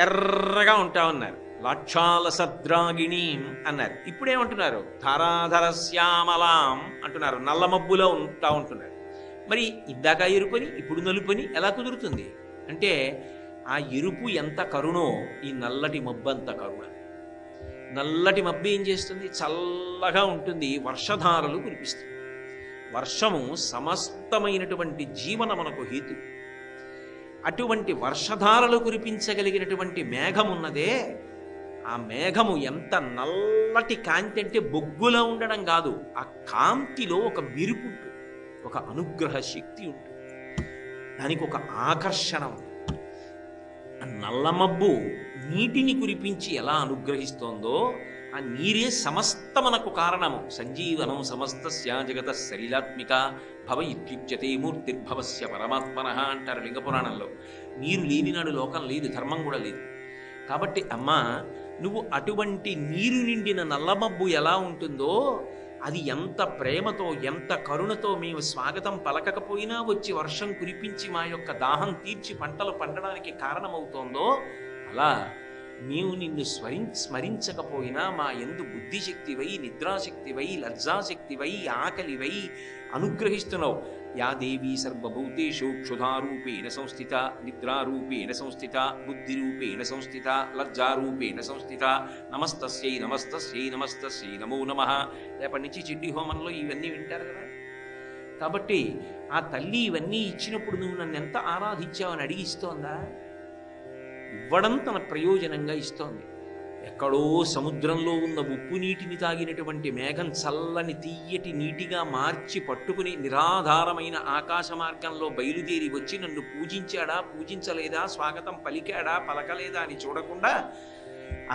ఎర్రగా ఉంటామన్నారు. లాక్షాల సద్రాగిణీం అన్నారు. ఇప్పుడేమంటున్నారు? ధారాధరశ్యామలాం అంటున్నారు. నల్ల మబ్బులో ఉంటా ఉంటున్నారు. మరి ఇందాక ఎరుపని ఇప్పుడు నలుపని ఎలా కుదురుతుంది అంటే, ఆ ఎరుపు ఎంత కరుణో ఈ నల్లటి మబ్బు అంత కరుణ. నల్లటి మబ్బు ఏం చేస్తుంది? చల్లగా ఉంటుంది, వర్షధారలు కురిపిస్తుంది. వర్షము సమస్తమైనటువంటి జీవనమునకు హేతు. అటువంటి వర్షధారలు కురిపించగలిగినటువంటి మేఘం ఉన్నదే, ఆ మేఘము ఎంత నల్లటి కాంతి అంటే బొగ్గులా ఉండడం కాదు, ఆ కాంతిలో ఒక మెరుపు ఉంటుంది, ఒక అనుగ్రహ శక్తి ఉంటుంది, దానికి ఒక ఆకర్షణ ఉంది. నల్లమబ్బు నీటిని కురిపించి ఎలా అనుగ్రహిస్తోందో, ఆ నీరే సమస్తమనకు కారణము. సంజీవనం సమస్తస్య జగత సలిలాత్మిక భవ ఇత్యుచ్యతే మూర్తిర్భవస్య పరమాత్మనః అంటారు లింగపురాణంలో. నీరు లేనినాడు లోకం లేదు, ధర్మం కూడా లేదు. కాబట్టి అమ్మా, నువ్వు అటువంటి నీరు నిండిన నల్లమబ్బు ఎలా ఉంటుందో, అది ఎంత ప్రేమతో ఎంత కరుణతో మేము స్వాగతం పలకకపోయినా వచ్చి వర్షం కురిపించి మా యొక్క దాహం తీర్చి పంటలు పండడానికి కారణమవుతోందో, అలా మేము నిన్ను స్మరించకపోయినా మా యందు బుద్ధిశక్తివై, నిద్రాశక్తివై, లజ్జాశక్తివై, ఆకలివై అనుగ్రహిస్తున్నావు. యా దేవీ సర్వభూతేషు క్షుధారూపేణ సంస్థిత, నిద్రారూపేణ సంస్థిత, బుద్ధిరూపేణ సంస్థిత, లజ్జారూపేణ సంస్థిత, నమస్తస్యై నమస్తస్యై నమస్తస్యై నమో నమః. రేపటి నుంచి చిడ్డి హోమంలో ఇవన్నీ వింటారు కదా. కాబట్టి ఆ తల్లి ఇవన్నీ ఇచ్చినప్పుడు నువ్వు నన్ను ఎంత ఆరాధించావని అడిగిస్తోందా? ఇవ్వడం తన ప్రయోజనంగా ఇస్తోంది. ఎక్కడో సముద్రంలో ఉన్న ఉప్పు నీటిని తాగినటువంటి మేఘం చల్లని తీయటి నీటిగా మార్చి పట్టుకుని నిరాధారమైన ఆకాశ మార్గంలో బయలుదేరి వచ్చి నన్ను పూజించాడా పూజించలేదా, స్వాగతం పలికాడా పలకలేదా అని చూడకుండా,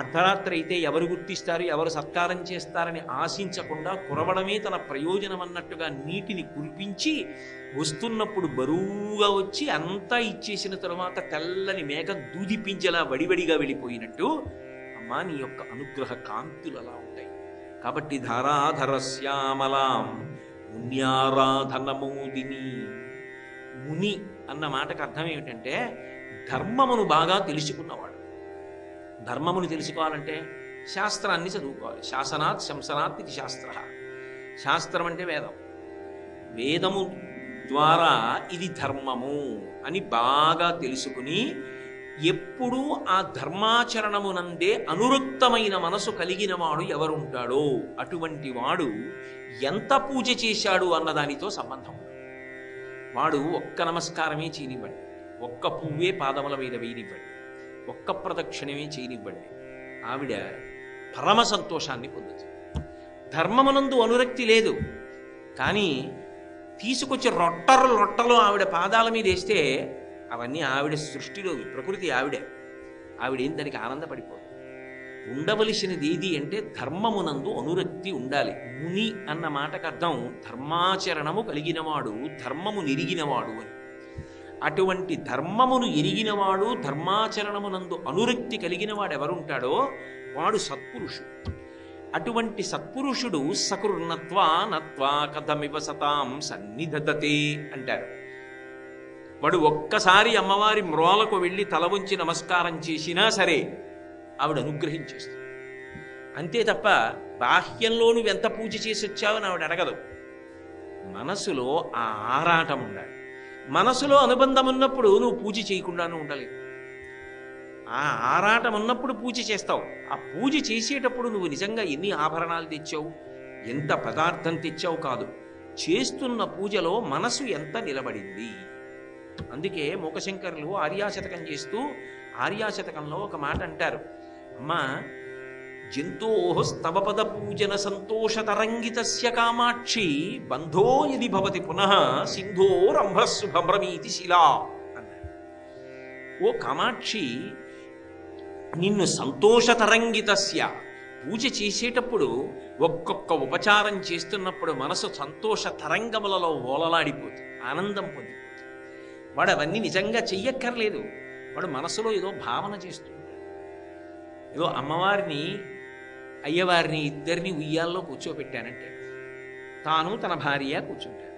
అర్ధరాత్రి అయితే ఎవరు గుర్తిస్తారు ఎవరు సత్కారం చేస్తారని ఆశించకుండా కురవడమే తన ప్రయోజనం అన్నట్టుగా నీటిని కురిపించి వస్తున్నప్పుడు బరువుగా వచ్చి అంతా ఇచ్చేసిన తరువాత తెల్లని మేఘం దూదిపించేలా వడివడిగా వెళ్ళిపోయినట్టు అమ్మా నీ యొక్క అనుగ్రహ కాంతులు అలా ఉంటాయి. కాబట్టి ధారాధరశ్యామలాం మున్యారాధనమోదిని. ముని అన్న మాటకు అర్థం ఏమిటంటే ధర్మమును బాగా తెలుసుకున్నవాడు. ధర్మమును తెలుసుకోవాలంటే శాస్త్రాన్ని చదువుకోవాలి. శాసనాత్ శంసనాత్ ఇది శాస్త్ర. శాస్త్రం అంటే వేదం. వేదము ద్వారా ఇది ధర్మము అని బాగా తెలుసుకుని ఎప్పుడూ ఆ ధర్మాచరణమునందే అనురక్తమైన మనసు కలిగిన వాడు ఎవరుంటాడో అటువంటి వాడు ఎంత పూజ చేశాడు అన్నదానితో సంబంధం. వాడు ఒక్క నమస్కారమే చేయనివ్వండి, ఒక్క పువ్వే పాదముల మీద వేయనివ్వండి, ఒక్క ప్రదక్షిణమే చేయనివ్వండి, ఆవిడ పరమ సంతోషాన్ని పొందుతుంది. ధర్మమునందు అనురక్తి లేదు, కానీ తీసుకొచ్చి రొట్టలు ఆవిడ పాదాల మీద వేస్తే అవన్నీ ఆవిడ సృష్టిలో ప్రకృతి ఆవిడేం దానికి ఆనందపడిపోదు. ఉండవలసినది ఏది అంటే ధర్మమునందు అనురక్తి ఉండాలి. ముని అన్న మాటకు అర్థం ధర్మాచరణము కలిగినవాడు, ధర్మము నెరిగినవాడు అని. అటువంటి ధర్మమును ఎరిగినవాడు, ధర్మాచరణమునందు అనురక్తి కలిగినవాడు ఎవరుంటాడో వాడు సత్పురుషుడు. అటువంటి సత్పురుషుడు సకృన్నత్వా నత్వా కథమివ సతాం సన్నిధదతే అంటారు. వాడు ఒక్కసారి అమ్మవారి మ్రోలకు వెళ్ళి తల ఉంచి నమస్కారం చేసినా సరే ఆవిడ అనుగ్రహించేస్తుంది. అంతే తప్ప బాహ్యంలో నువ్వు ఎంత పూజ చేసి వచ్చావని ఆవిడ అడగదు. మనసులో ఆ ఆరాటం ఉండాలి. మనసులో అనుబంధం ఉన్నప్పుడు నువ్వు పూజ చేయకుండానే ఉండలేవు. ఆ ఆరాటం ఉన్నప్పుడు పూజ చేస్తావు. ఆ పూజ చేసేటప్పుడు నువ్వు నిజంగా ఎన్ని ఆభరణాలు తెచ్చావు, ఎంత పదార్థం తెచ్చావు కాదు, చేస్తున్న పూజలో మనసు ఎంత నిలబడింది. అందుకే మూకశంకరులు ఆర్యాశతకం చేస్తూ ఆర్యాశతకంలో ఒక మాట అంటారు, అమ్మా జంతోః స్తవపద పూజన సంతోషతరంగితస్య కామాక్షి బంధో యది భవతి పునః సింధోరంభస్సు భ్రమీతి శిలా అన్నారు. ఓ కామాక్షి, నిన్ను సంతోషతరంగితస్య, పూజ చేసేటప్పుడు ఒక్కొక్క ఉపచారం చేస్తున్నప్పుడు మనసు సంతోష తరంగములలో ఓలలాడిపోతుంది, ఆనందం పొందిపోతుంది. వాడు అవన్నీ నిజంగా చెయ్యక్కర్లేదు, వాడు మనసులో ఏదో భావన చేస్తూ ఉంటాడు. ఏదో అమ్మవారిని అయ్యవారిని ఇద్దరిని ఉయ్యాల్లో కూర్చోబెట్టానంటే తాను తన భార్య కూర్చుంటాడు.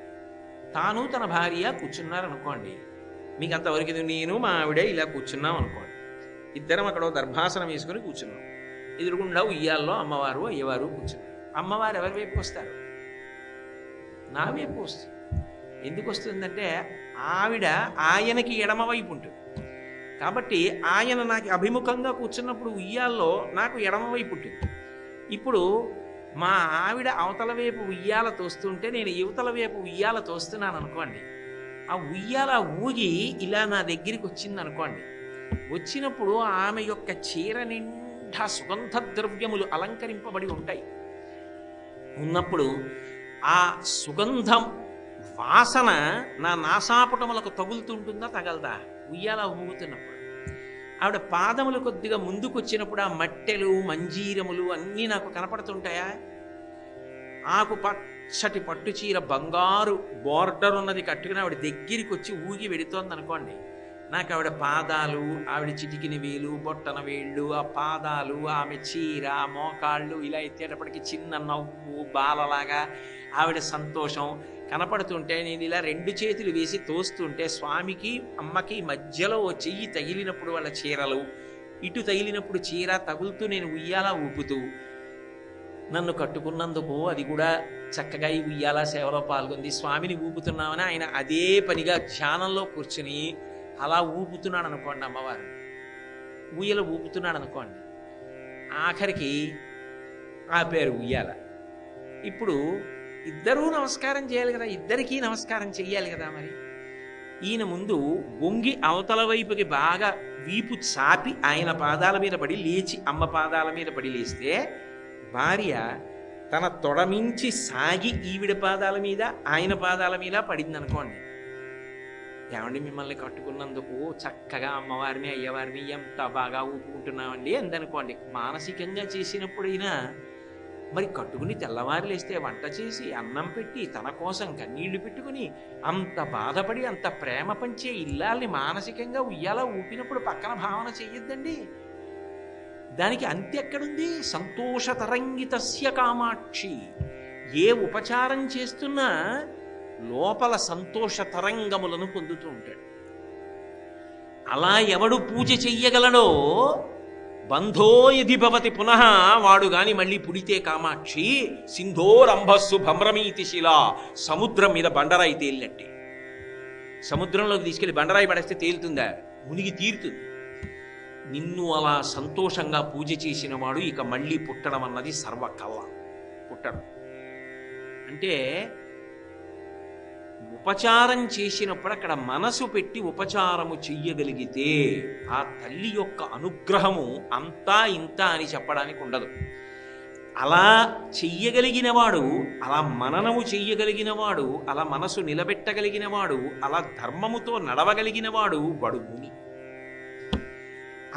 తాను తన భార్య కూర్చున్నారనుకోండి, మీకు అంతవరకు ఇది నేను మా ఆవిడ ఇలా కూర్చున్నాం అనుకోండి, ఇద్దరం అక్కడ దర్భాసనం వేసుకుని కూర్చున్నాం, ఎదురుగుండా ఉయ్యాల్లో అమ్మవారు అయ్యవారు కూర్చున్నారు. అమ్మవారు ఎవరి వైపు వస్తారు? నా వైపు వస్తుంది. ఎందుకు వస్తుందంటే ఆవిడ ఆయనకి ఎడమవైపు ఉంటుంది కాబట్టి ఆయన నాకు అభిముఖంగా కూర్చున్నప్పుడు ఉయ్యాల్లో నాకు ఎడమవైపు ఉంటుంది. ఇప్పుడు మా ఆవిడ అవతల వైపు ఉయ్యాల తోస్తుంటే నేను యువతల వైపు ఉయ్యాల తోస్తున్నాను అనుకోండి, ఆ ఉయ్యాల ఊగి ఇలా నా దగ్గరికి వచ్చింది అనుకోండి, వచ్చినప్పుడు ఆమె యొక్క చీర నిండా సుగంధ ద్రవ్యములు అలంకరింపబడి ఉంటాయి. ఉన్నప్పుడు ఆ సుగంధం వాసన నా నాసాపుటములకు తగులుతుంటుందా తగలదా? ఉయ్యాల ఊగుతున్నప్పుడు ఆవిడ పాదములు కొద్దిగా ముందుకు వచ్చినప్పుడు ఆ మట్టెలు మంజీరములు అన్నీ నాకు కనపడుతుంటాయా? ఆకు పచ్చటి పట్టు చీర బంగారు బోర్డర్ ఉన్నది కట్టుకుని ఆవిడ దగ్గరికి వచ్చి ఊగి వెడుతోంది అనుకోండి, నాకు ఆవిడ పాదాలు, ఆవిడ చిటికిన వేలు, బొట్టన వేళ్ళు, ఆ పాదాలు, ఆమె చీర, మోకాళ్ళు ఇలా ఎత్తేటప్పటికి చిన్న నవ్వు బాలలాగా ఆవిడ సంతోషం కనపడుతుంటే నేను ఇలా రెండు చేతులు వేసి తోస్తుంటే స్వామికి అమ్మకి మధ్యలో ఓ చెయ్యి తగిలినప్పుడు వాళ్ళ చీరలు, ఇటు తగిలినప్పుడు చీర తగులుతూ నేను ఉయ్యాలా ఊపుతూ, నన్ను కట్టుకున్నందుకు అది కూడా చక్కగా ఈ ఉయ్యాల సేవలో పాల్గొంది, స్వామిని ఊపుతున్నామని ఆయన అదే పనిగా ధ్యానంలో కూర్చుని అలా ఊపుతున్నాడు అనుకోండి, అమ్మవారు ఉయ్యల ఊపుతున్నాడు అనుకోండి, ఆఖరికి ఆ పేరు ఉయ్యాల. ఇప్పుడు ఇద్దరూ నమస్కారం చేయాలి కదా, ఇద్దరికీ నమస్కారం చెయ్యాలి కదా. మరి ఈయన ముందు వంగి అవతల వైపుకి బాగా వీపు చాపి ఆయన పాదాల మీద పడి లేచి అమ్మ పాదాల మీద పడి లేస్తే, భార్య తన తొడమించి సాగి ఈవిడ పాదాల మీద ఆయన పాదాల మీద పడింది అనుకోండి, ఏమండి మిమ్మల్ని కట్టుకున్నందుకు చక్కగా అమ్మవారిని అయ్యవారిని ఎంత బాగా ఊపుకుంటున్నామండి అందనుకోండి. మానసికంగా చేసినప్పుడైనా మరి కట్టుకుని తెల్లవారు లేస్తే వంట చేసి అన్నం పెట్టి తన కోసం కన్నీళ్లు పెట్టుకుని అంత బాధపడి అంత ప్రేమ పంచే ఇల్లాల్ని మానసికంగా ఉయ్యాల ఊపినప్పుడు పక్కన భావన చెయ్యొద్దండి. దానికి అంత్య ఎక్కడుంది? సంతోషతరంగితస్య కామాక్షి. ఏ ఉపచారం చేస్తున్నా లోపల సంతోష తరంగములను పొందుతూ ఉంటాడు. అలా ఎవడు పూజ చెయ్యగలడో బంధోయధి భవతి పునః, వాడు గాని మళ్ళీ పుడితే కామాక్షి సింధోరంభస్సు భ్రమీతి శిలా, సముద్రం మీద బండరాయి తేలినట్టే. సముద్రంలోకి తీసుకెళ్లి బండరాయి పడేస్తే తేలుతుందా? మునిగి తీరుతుంది. నిన్ను అలా సంతోషంగా పూజ చేసిన వాడు ఇక మళ్ళీ పుట్టడం అన్నది సర్వకళ. పుట్టడం అంటే ఉపచారం చేసినప్పుడు అక్కడ మనసు పెట్టి ఉపచారము చెయ్యగలిగితే ఆ తల్లి యొక్క అనుగ్రహము అంతా ఇంత అని చెప్పడానికి ఉండదు. అలా చెయ్యగలిగినవాడు, అలా మననము చెయ్యగలిగినవాడు, అలా మనసు నిలబెట్టగలిగినవాడు, అలా ధర్మముతో నడవగలిగినవాడు వాడు ముని.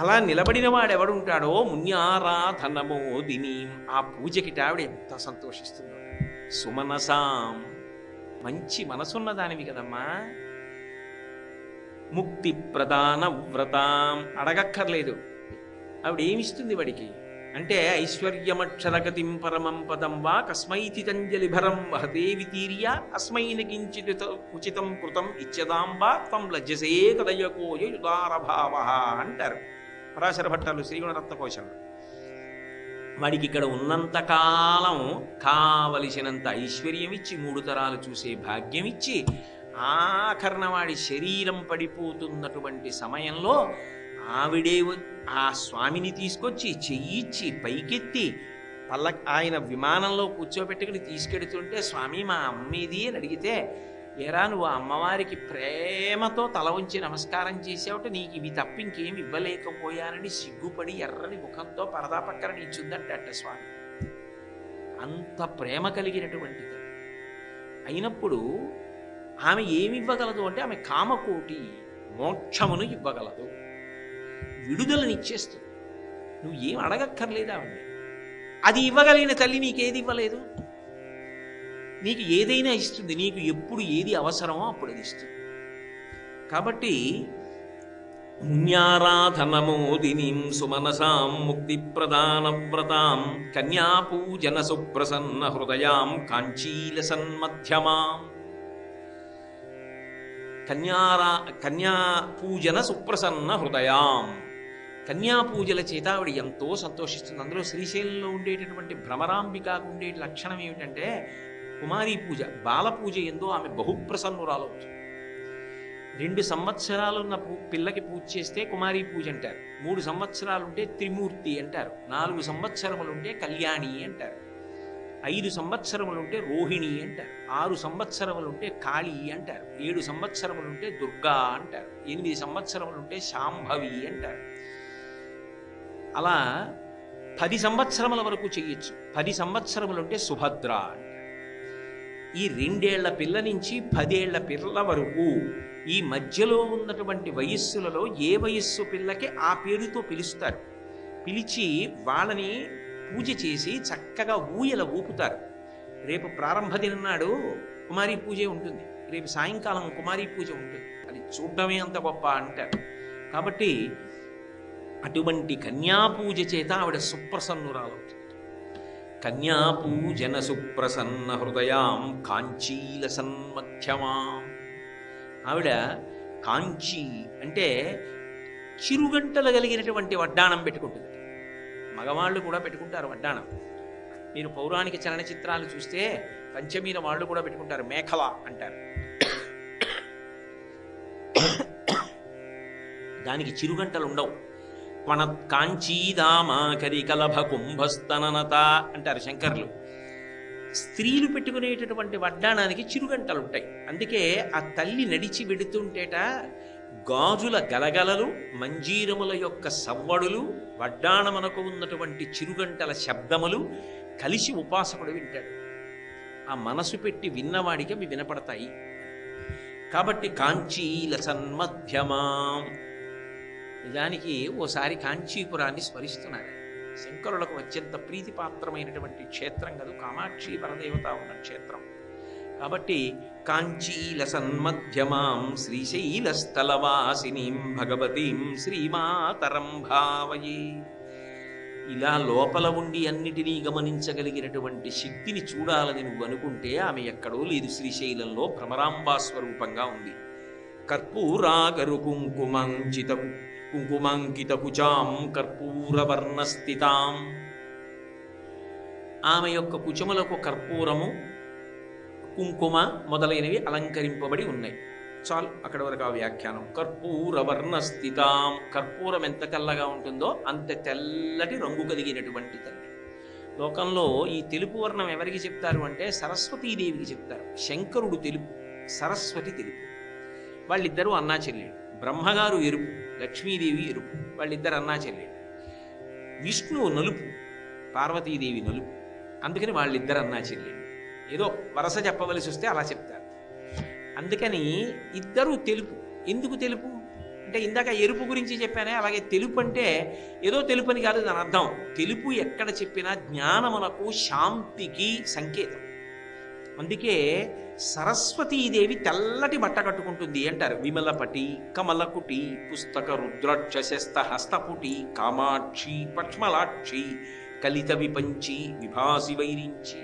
అలా నిలబడిన వాడు ఎవడుంటాడో మున్యారాధనమోదిని, ఆ పూజకి ఆవిడ ఎంత సంతోషిస్తుందో. సుమనసాం, మంచి మనసున్న దానివి కదమ్మా. ముక్తి ప్రధాన వ్రతాం, అడగక్కర్లేదు. ఆవిడేమిస్తుంది వాడికి అంటే ఐశ్వర్యమక్షరగతిం పరమం పదం వా కస్మైతి తంజలిభరం వహదేవి తీర్య అస్మైన కించిత్ ఉచితం కృతం ఇచ్చదాంబా త్వం లజ్జసే కదయకోయుదారభావ అంటారు పరాశర భట్టాలు శ్రీగుణరత్న కోశంలో. వాడికి ఇక్కడ ఉన్నంతకాలం కావలసినంత ఐశ్వర్యం ఇచ్చి 3 తరాలు చూసే భాగ్యం ఇచ్చి ఆఖరణ వాడి శరీరం పడిపోతున్నటువంటి సమయంలో ఆవిడే ఆ స్వామిని తీసుకొచ్చి చెయ్యిచ్చి పైకెత్తి ఆయన విమానంలో కూర్చోబెట్టుకుని తీసుకెడుతుంటే, స్వామి మా అమ్మేది అని అడిగితే, ఏరా నువ్వు అమ్మవారికి ప్రేమతో తల ఉంచి నమస్కారం చేసావుట, నీకు ఇవి తప్ప ఇంకేమి ఇవ్వలేకపోయానని సిగ్గుపడి ఎర్రని ముఖంతో పరదా పక్కన నిల్చుందంట స్వామి. అంత ప్రేమ కలిగినటువంటిది అయినప్పుడు ఆమె ఏమి ఇవ్వగలదు అంటే ఆమె కామకోటి మోక్షమును ఇవ్వగలదు. విడుదలనిచ్చేస్తుంది. నువ్వు ఏం అడగక్కర్లేదా ఆవిడ్ని. అది ఇవ్వగలిగిన తల్లి నీకేది ఇవ్వలేదు? నీకు ఏదైనా ఇస్తుంది. నీకు ఎప్పుడు ఏది అవసరమో అప్పుడు అది ఇస్తుంది. కాబట్టి పుణ్యారాధనమోదినీం సుమనసాం ముక్తిప్రదానవ్రతాం కన్యాపూజన సుప్రసన్న హృదయాం కాంచీలసన్మధ్యమాం. కన్యాపూజన సుప్రసన్న హృదయాం. కన్యాపూజల చేత ఆవిడ ఎంతో సంతోషిస్తుంది. అందులో శ్రీశైలంలో ఉండేటటువంటి భ్రమరాంబికకు ఉండే లక్షణం ఏమిటంటే కుమారీ పూజ, బాలపూజ ఎందో ఆమె బహుప్రసన్నురాలవుతుంది. 2 సంవత్సరాలున్న పిల్లకి పూజ చేస్తే కుమారీ పూజ అంటారు. 3 సంవత్సరాలుంటే త్రిమూర్తి అంటారు. 4 సంవత్సరములుంటే కళ్యాణి అంటారు. 5 సంవత్సరములుంటే రోహిణి అంటారు. 6 సంవత్సరములుంటే కాళీ అంటారు. 7 సంవత్సరములుంటే దుర్గా అంటారు. 8 సంవత్సరములుంటే శాంభవి అంటారు. అలా 10 సంవత్సరముల వరకు చెయ్యొచ్చు. 10 సంవత్సరములుంటే సుభద్ర అంటారు. ఈ 2 ఏళ్ల పిల్ల నుంచి 10 ఏళ్ల పిల్ల వరకు ఈ మధ్యలో ఉన్నటువంటి వయస్సులలో ఏ వయస్సు పిల్లకి ఆ పేరుతో పిలుస్తారు. పిలిచి వాళ్ళని పూజ చేసి చక్కగా ఊయల ఊపుతారు. రేపు ప్రారంభ దినం నాడు కుమారీ పూజే ఉంటుంది. రేపు సాయంకాలం కుమారీ పూజ ఉంటుంది. అది చూడడమే అంత గొప్ప అంటారు. కాబట్టి అటువంటి కన్యాపూజ చేత ఆవిడ సుప్రసన్నురాలవుతుంది. కన్యాపూజన సుప్రసన్న హృదయాం కాంచీలసన్మధ్యమాం. ఆవిడ కాంచీ అంటే చిరుగంటలు కలిగినటువంటి వడ్డాణం పెట్టుకుంటుంది. మగవాళ్ళు కూడా పెట్టుకుంటారు వడ్డాణం. మీరు పౌరాణిక చలనచిత్రాలు చూస్తే పంచమీన వాళ్ళు కూడా పెట్టుకుంటారు. మేఖల అంటారు. దానికి చిరుగంటలు ఉండవు. కాంచీదామాకరికలభ కుంభస్తననత అంటారు శంకర్లు. స్త్రీలు పెట్టుకునేటటువంటి వడ్డాణానికి చిరుగంటలు ఉంటాయి. అందుకే ఆ తల్లి నడిచి వెడుతుంటేట గాజుల గలగలలు, మంజీరముల యొక్క సవ్వడులు, వడ్డాణమునకు ఉన్నటువంటి చిరుగంటల శబ్దములు కలిసి ఉపాసకుడు వింటాడు. ఆ మనసు పెట్టి విన్నవాడికి అవి వినపడతాయి. కాబట్టి కాంచీల సన్మధ్యమాం. నిజానికి ఓసారి కాంచీపురాన్ని స్మరిస్తున్నారు. శంకరులకు అత్యంత ప్రీతిపాత్రమైనటువంటి క్షేత్రం కదూ, కామాక్షి పరదేవత ఉన్న క్షేత్రం. కాబట్టి కాంచీల సన్మధ్యమాం శ్రీశైలస్థలవాసినీం భగవతీం శ్రీమాతరం భావయే. ఇలా లోపల ఉండి అన్నిటినీ గమనించగలిగినటువంటి శక్తిని చూడాలని నువ్వు అనుకుంటే ఆమె ఎక్కడో లేదు, శ్రీశైలంలో భ్రమరాంబా స్వరూపంగా ఉంది. కర్పూరాగరు కుంకుమాంకిత కుచాం కర్పూరవర్ణస్థితాం. ఆమె యొక్క కుచములకు కర్పూరము, కుంకుమ మొదలైనవి అలంకరింపబడి ఉన్నాయి. చాలు, అక్కడ వరకు ఆ వ్యాఖ్యానం. కర్పూరవర్ణస్థితాం. కర్పూరం ఎంత తెల్లగా ఉంటుందో అంత తెల్లటి రంగు కలిగినటువంటి తల్లి. లోకంలో ఈ తెలుపు వర్ణం ఎవరికి చెప్తారు అంటే సరస్వతీదేవికి చెప్తారు. శంకరుడు తెలుపు, సరస్వతి తెలుపు. వాళ్ళిద్దరూ అన్నా చెల్లెళ్ళు. బ్రహ్మగారు ఎరుపు, లక్ష్మీదేవి ఎరుపు. వాళ్ళిద్దరు అన్నా చెల్లెళ్ళు. విష్ణువు నలుపు, పార్వతీదేవి నలుపు. అందుకని వాళ్ళిద్దరు అన్నా చెల్లెళ్ళు. ఏదో వరస చెప్పవలసి వస్తే అలా చెప్తారు. అందుకని ఇద్దరూ తెలుపు. ఎందుకు తెలుపు అంటే ఇందాక ఎరుపు గురించి చెప్పానే, అలాగే తెలుపు అంటే ఏదో తెలుపు అని కాదు దాని అర్థం. తెలుపు ఎక్కడ చెప్పినా జ్ఞానమునకు, శాంతికి సంకేతం. అందుకే సరస్వతీదేవి తెల్లటి బట్ట కట్టుకుంటుంది అంటారు. విమలపటి కమలకుటి పుస్తక రుద్రాక్ష శస్త హస్తపుటి కామాక్షి పక్ష్మలాక్షి కలిత విపంచి విభాసి వైరించి.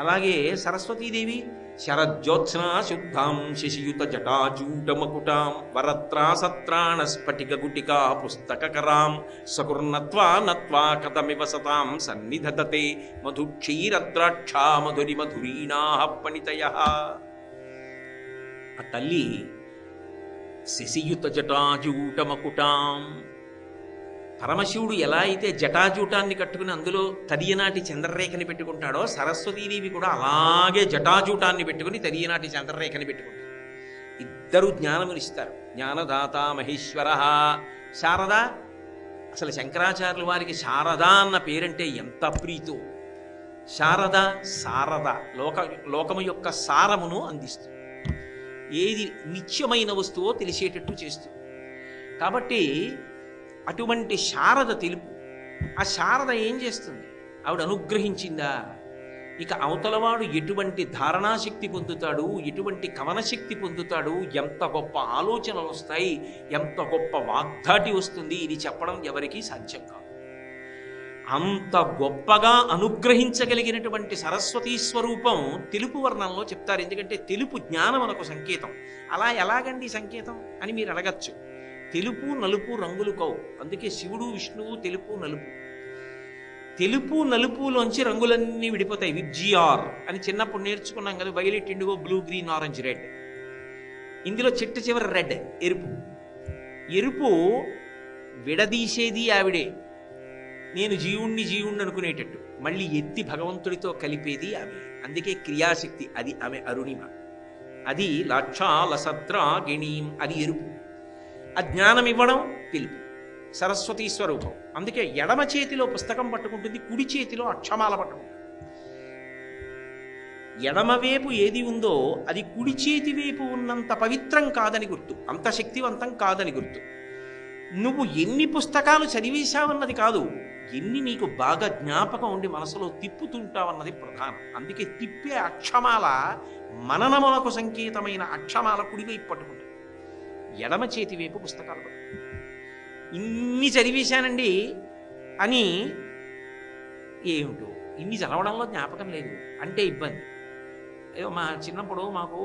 అలాగే సరస్వతీదేవి శరజ్యోత్స్నా శుద్ధాం శశియుత జటాజూటమకుటాం వరత్రా సత్రాణ స్ఫటిక గుటికా పుస్తకరాం సకుర్ణత్వా నత్వా కథమివ సతాం సన్నిధతతే మధుక్షీరద్రాక్షా మధురి మధురీణాః పణితయః. ఆ తల్లి శశియుత జటాజూటమకుటాం. పరమశివుడు ఎలా అయితే జటాజూటాన్ని కట్టుకుని అందులో తదియనాటి చంద్రరేఖని పెట్టుకుంటాడో, సరస్వతీదేవి కూడా అలాగే జటాజూటాన్ని పెట్టుకుని తదియనాటి చంద్రరేఖని పెట్టుకుంటాడు. ఇద్దరు జ్ఞానమునిస్తారు. జ్ఞానదాత మహేశ్వర. శారద, అసలు శంకరాచార్యుల వారికి శారద అన్న పేరంటే ఎంత ప్రీతో. శారద సారద, లోకము యొక్క సారమును అందిస్తుంది. ఏది నిత్యమైన వస్తువో తెలిసేటట్టు చేస్తుంది. కాబట్టి అటువంటి శారద తెలుపు. ఆ శారద ఏం చేస్తుంది? ఆవిడ అనుగ్రహించిందా? ఇక అవతలవాడు ఎటువంటి ధారణాశక్తి పొందుతాడు, ఎటువంటి కవనశక్తి పొందుతాడు, ఎంత గొప్ప ఆలోచనలు వస్తాయి, ఎంత గొప్ప వాగ్దాటి వస్తుంది, ఇది చెప్పడం ఎవరికీ సాధ్యం కాదు. అంత గొప్పగా అనుగ్రహించగలిగినటువంటి సరస్వతీ స్వరూపం తెలుపు వర్ణంలో చెప్తారు. ఎందుకంటే తెలుపు జ్ఞానమునకు సంకేతం. అలా ఎలాగండి సంకేతం అని మీరు అడగచ్చు. తెలుపు నలుపు రంగులు కావు. అందుకే శివుడు విష్ణువు తెలుపు నలుపు. తెలుపు నలుపులోంచి రంగులన్నీ విడిపోతాయి. విబ్జిఆర్ అని చిన్నప్పుడు నేర్చుకున్నాం కదా, violet, IndiGo, blue, green, orange, red. ఇందులో చిట్ట చివరి రెడ్, ఎరుపు. ఎరుపు విడదీసేది ఆవిడే. నేను జీవుణ్ణి అనుకునేటట్టు మళ్ళీ ఎత్తి భగవంతుడితో కలిపేది ఆమె. అందుకే క్రియాశక్తి. అది ఆమె అరుణిమ. అది లాక్షాలసద్రాగిణీం, అది ఎరుపు. అజ్ఞానం ఇవ్వడం తెలుపు, సరస్వతీ స్వరూపం. అందుకే ఎడమ చేతిలో పుస్తకం పట్టుకుంటుంది, కుడి చేతిలో అక్షమాల పట్టుకుంటుంది. ఎడమవైపు ఏది ఉందో అది కుడి చేతి వైపు ఉన్నంత పవిత్రం కాదని గుర్తు, అంత శక్తివంతం కాదని గుర్తు. నువ్వు ఎన్ని పుస్తకాలు చదివేశావన్నది కాదు, ఎన్ని నీకు బాగా జ్ఞాపకం ఉండి మనసులో తిప్పుతుంటావన్నది ప్రధానం. అందుకే తిప్పే అక్షమాల మననమునకు సంకేతమైన అక్షమాల కుడివైపు పట్టుకుంటుంది, ఎడమ చేతి వైపు పుస్తకాలు పట్టుకుంటుంది. ఇన్ని చదివేశానండి అని ఏమిటో, ఇన్ని చదవడంలో జ్ఞాపకం లేదు అంటే ఇబ్బంది. ఏదో మా చిన్నప్పుడు మాకు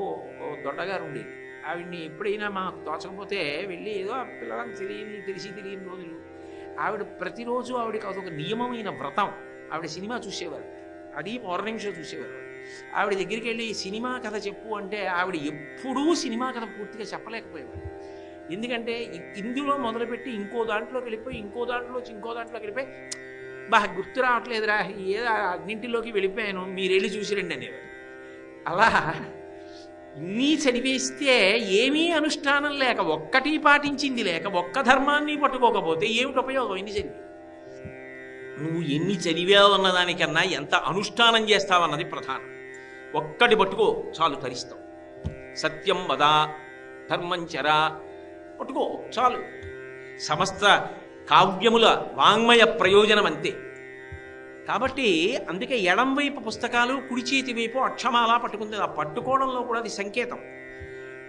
దొడ్డగారు ఉండేది. ఆవిడ్ని ఎప్పుడైనా మాకు తోచకపోతే వెళ్ళి ఏదో పిల్లలని తెలియని రోజులు ఆవిడ ప్రతిరోజు ఆవిడకి అదొక నియమమైన వ్రతం. ఆవిడ సినిమా చూసేవారు, అది మార్నింగ్ షో చూసేవారు. ఆవిడ దగ్గరికి వెళ్ళి సినిమా కథ చెప్పు అంటే ఆవిడ ఎప్పుడూ సినిమా కథ పూర్తిగా చెప్పలేకపోయేవారు. ఎందుకంటే ఇందులో మొదలుపెట్టి ఇంకో దాంట్లోకి వెళ్ళిపోయి ఇంకో దాంట్లోకి వెళ్ళిపోయి బాగా గుర్తు రావట్లేదురా, ఏదో అన్నింటిలోకి వెళ్ళిపోయాను, మీరెళ్ళి చూసిరండి అనేవారు. అలా ఇన్ని చదివేస్తే ఏమీ అనుష్ఠానం లేక, ఒక్కటి పాటించింది లేక, ఒక్క ధర్మాన్ని పట్టుకోకపోతే ఏమిటి ఉపయోగం? ఎన్ని చదివి నువ్వు ఎన్ని చదివావు అన్నదానికన్నా ఎంత అనుష్ఠానం చేస్తావన్నది ప్రధానం. ఒక్కటి పట్టుకో చాలు, తరిస్తావు. సత్యం వద, ధర్మం చర, పట్టుకో చాలు. సమస్త కావ్యముల వాంగ్మయ ప్రయోజనం అంతే. కాబట్టి అందుకే ఎడం వైపు పుస్తకాలు, కుడి చేతి వైపు అక్షమాల పట్టుకుంది. ఆ పట్టుకోవడంలో కూడా అది సంకేతం.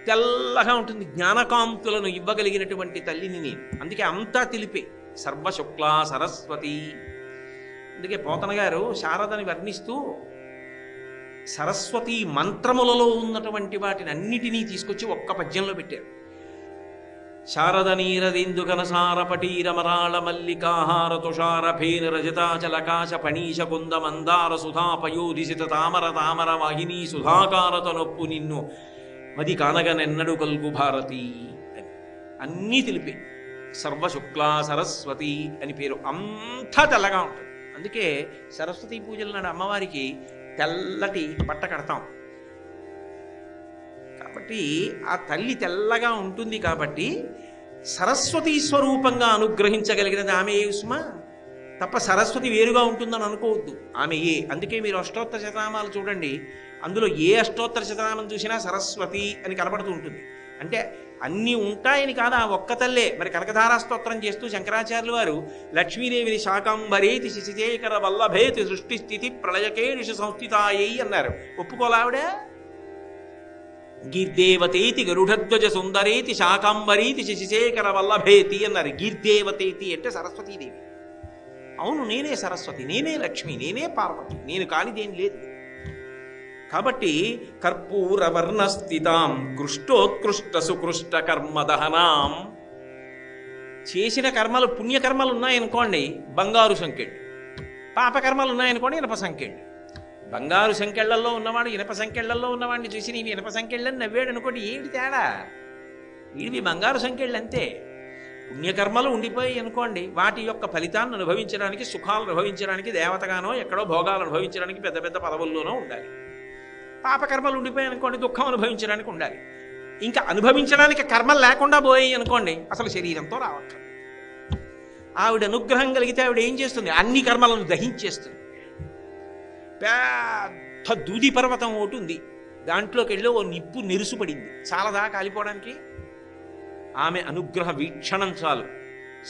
తెల్లగా ఉంటుంది. జ్ఞానకాంతులను ఇవ్వగలిగినటువంటి తల్లిని నేను. అందుకే అంతా తెలిపే. సర్వశుక్ల సరస్వతి. అందుకే పోతన గారు శారదని వర్ణిస్తూ సరస్వతి మంత్రములలో ఉన్నటువంటి వాటిని అన్నిటినీ తీసుకొచ్చి ఒక్క పద్యంలో పెట్టారు. శారద నీరదిందు కనసార పటీరమరాళ మల్లికాహార తుషార ఫేన రజతాచలకాశ పణీశ కుంద మందార సుధా పయోధిసిత తామర తామర వాహిని సుధాకారత నొప్పు నిన్ను మది కానగనెన్నడు కల్గు భారతి అని అన్నీ తెలిపే. సర్వశుక్ల సరస్వతి అని పేరు. అంతా తెల్లగా ఉంటుంది. అందుకే సరస్వతీ పూజల నాడు అమ్మవారికి తెల్లటి బట్ట కడతాం. కాబట్టి ఆ తల్లి తెల్లగా ఉంటుంది. కాబట్టి సరస్వతీ స్వరూపంగా అనుగ్రహించగలిగినది ఆమె ఏ ఉస్మా తప్ప సరస్వతి వేరుగా ఉంటుందని అనుకోవద్దు. ఆమె ఏ. అందుకే మీరు అష్టోత్తర శతనామాలు చూడండి, అందులో ఏ అష్టోత్తర శతనామం చూసినా సరస్వతి అని కనబడుతూ ఉంటుంది. అంటే అన్నీ ఉంటాయని కాదు, ఆ ఒక్క తల్లే. మరి కనకధారా స్తోత్రం చేస్తూ శంకరాచార్యులు వారు లక్ష్మీదేవిని శాకాంబరేతి శశిశేఖర వల్లభేతి సృష్టి స్థితి ప్రళయకేషు సంస్థితాయై అన్నారు. ఒప్పుకోలావిడే. గీర్దేవతేతి గరుడధ్వజ సుందరేతి శాకాంబరీతి శశిశేఖర వల్లభేతి అన్నారు. గీర్దేవతేతి అంటే సరస్వతీదేవి. అవును, నేనే సరస్వతి, నేనే లక్ష్మి, నేనే పార్వతి, నేను కానిదేం లేదు. కాబట్టి కర్పూర వర్ణస్థితాం కృష్టోత్కృష్ట సుకృష్ట కర్మదహనాం. చేసిన కర్మలు పుణ్యకర్మలు ఉన్నాయనుకోండి బంగారు సంకెళ్ళు, పాపకర్మలు ఉన్నాయనుకోండి ఇనప సంకెళ్ళు. బంగారు సంకెళ్లలో ఉన్నవాడు ఇనప సంకెళ్లలో ఉన్నవాడిని చూసి నీవి ఇనప సంకెళ్ళని నవ్వాడు అనుకోండి, ఏంటి తేడా? వీడివి బంగారు సంకెళ్ళు అంతే. పుణ్యకర్మలు ఉండిపోయి అనుకోండి, వాటి యొక్క ఫలితాన్ని అనుభవించడానికి, సుఖాలు అనుభవించడానికి దేవతగానో ఎక్కడో భోగాలు అనుభవించడానికి పెద్ద పెద్ద పదవుల్లోనో ఉండాలి. పాపకర్మలు ఉండిపోయి అనుకోండి దుఃఖం అనుభవించడానికి ఉండాలి. ఇంకా అనుభవించడానికి కర్మలు లేకుండా పోయాయి అనుకోండి అసలు శరీరంతో రావచ్చు. ఆవిడ అనుగ్రహం కలిగితే ఆవిడ ఏం చేస్తుంది? అన్ని కర్మలను దహించేస్తుంది. పెద్ద దూది పర్వతం ఒకటి ఉంది, దాంట్లోకి వెళ్ళి ఓ నిప్పు నెరుసుపడింది, చాలదా కాలిపోవడానికి? ఆమె అనుగ్రహ వీక్షణం చాలు.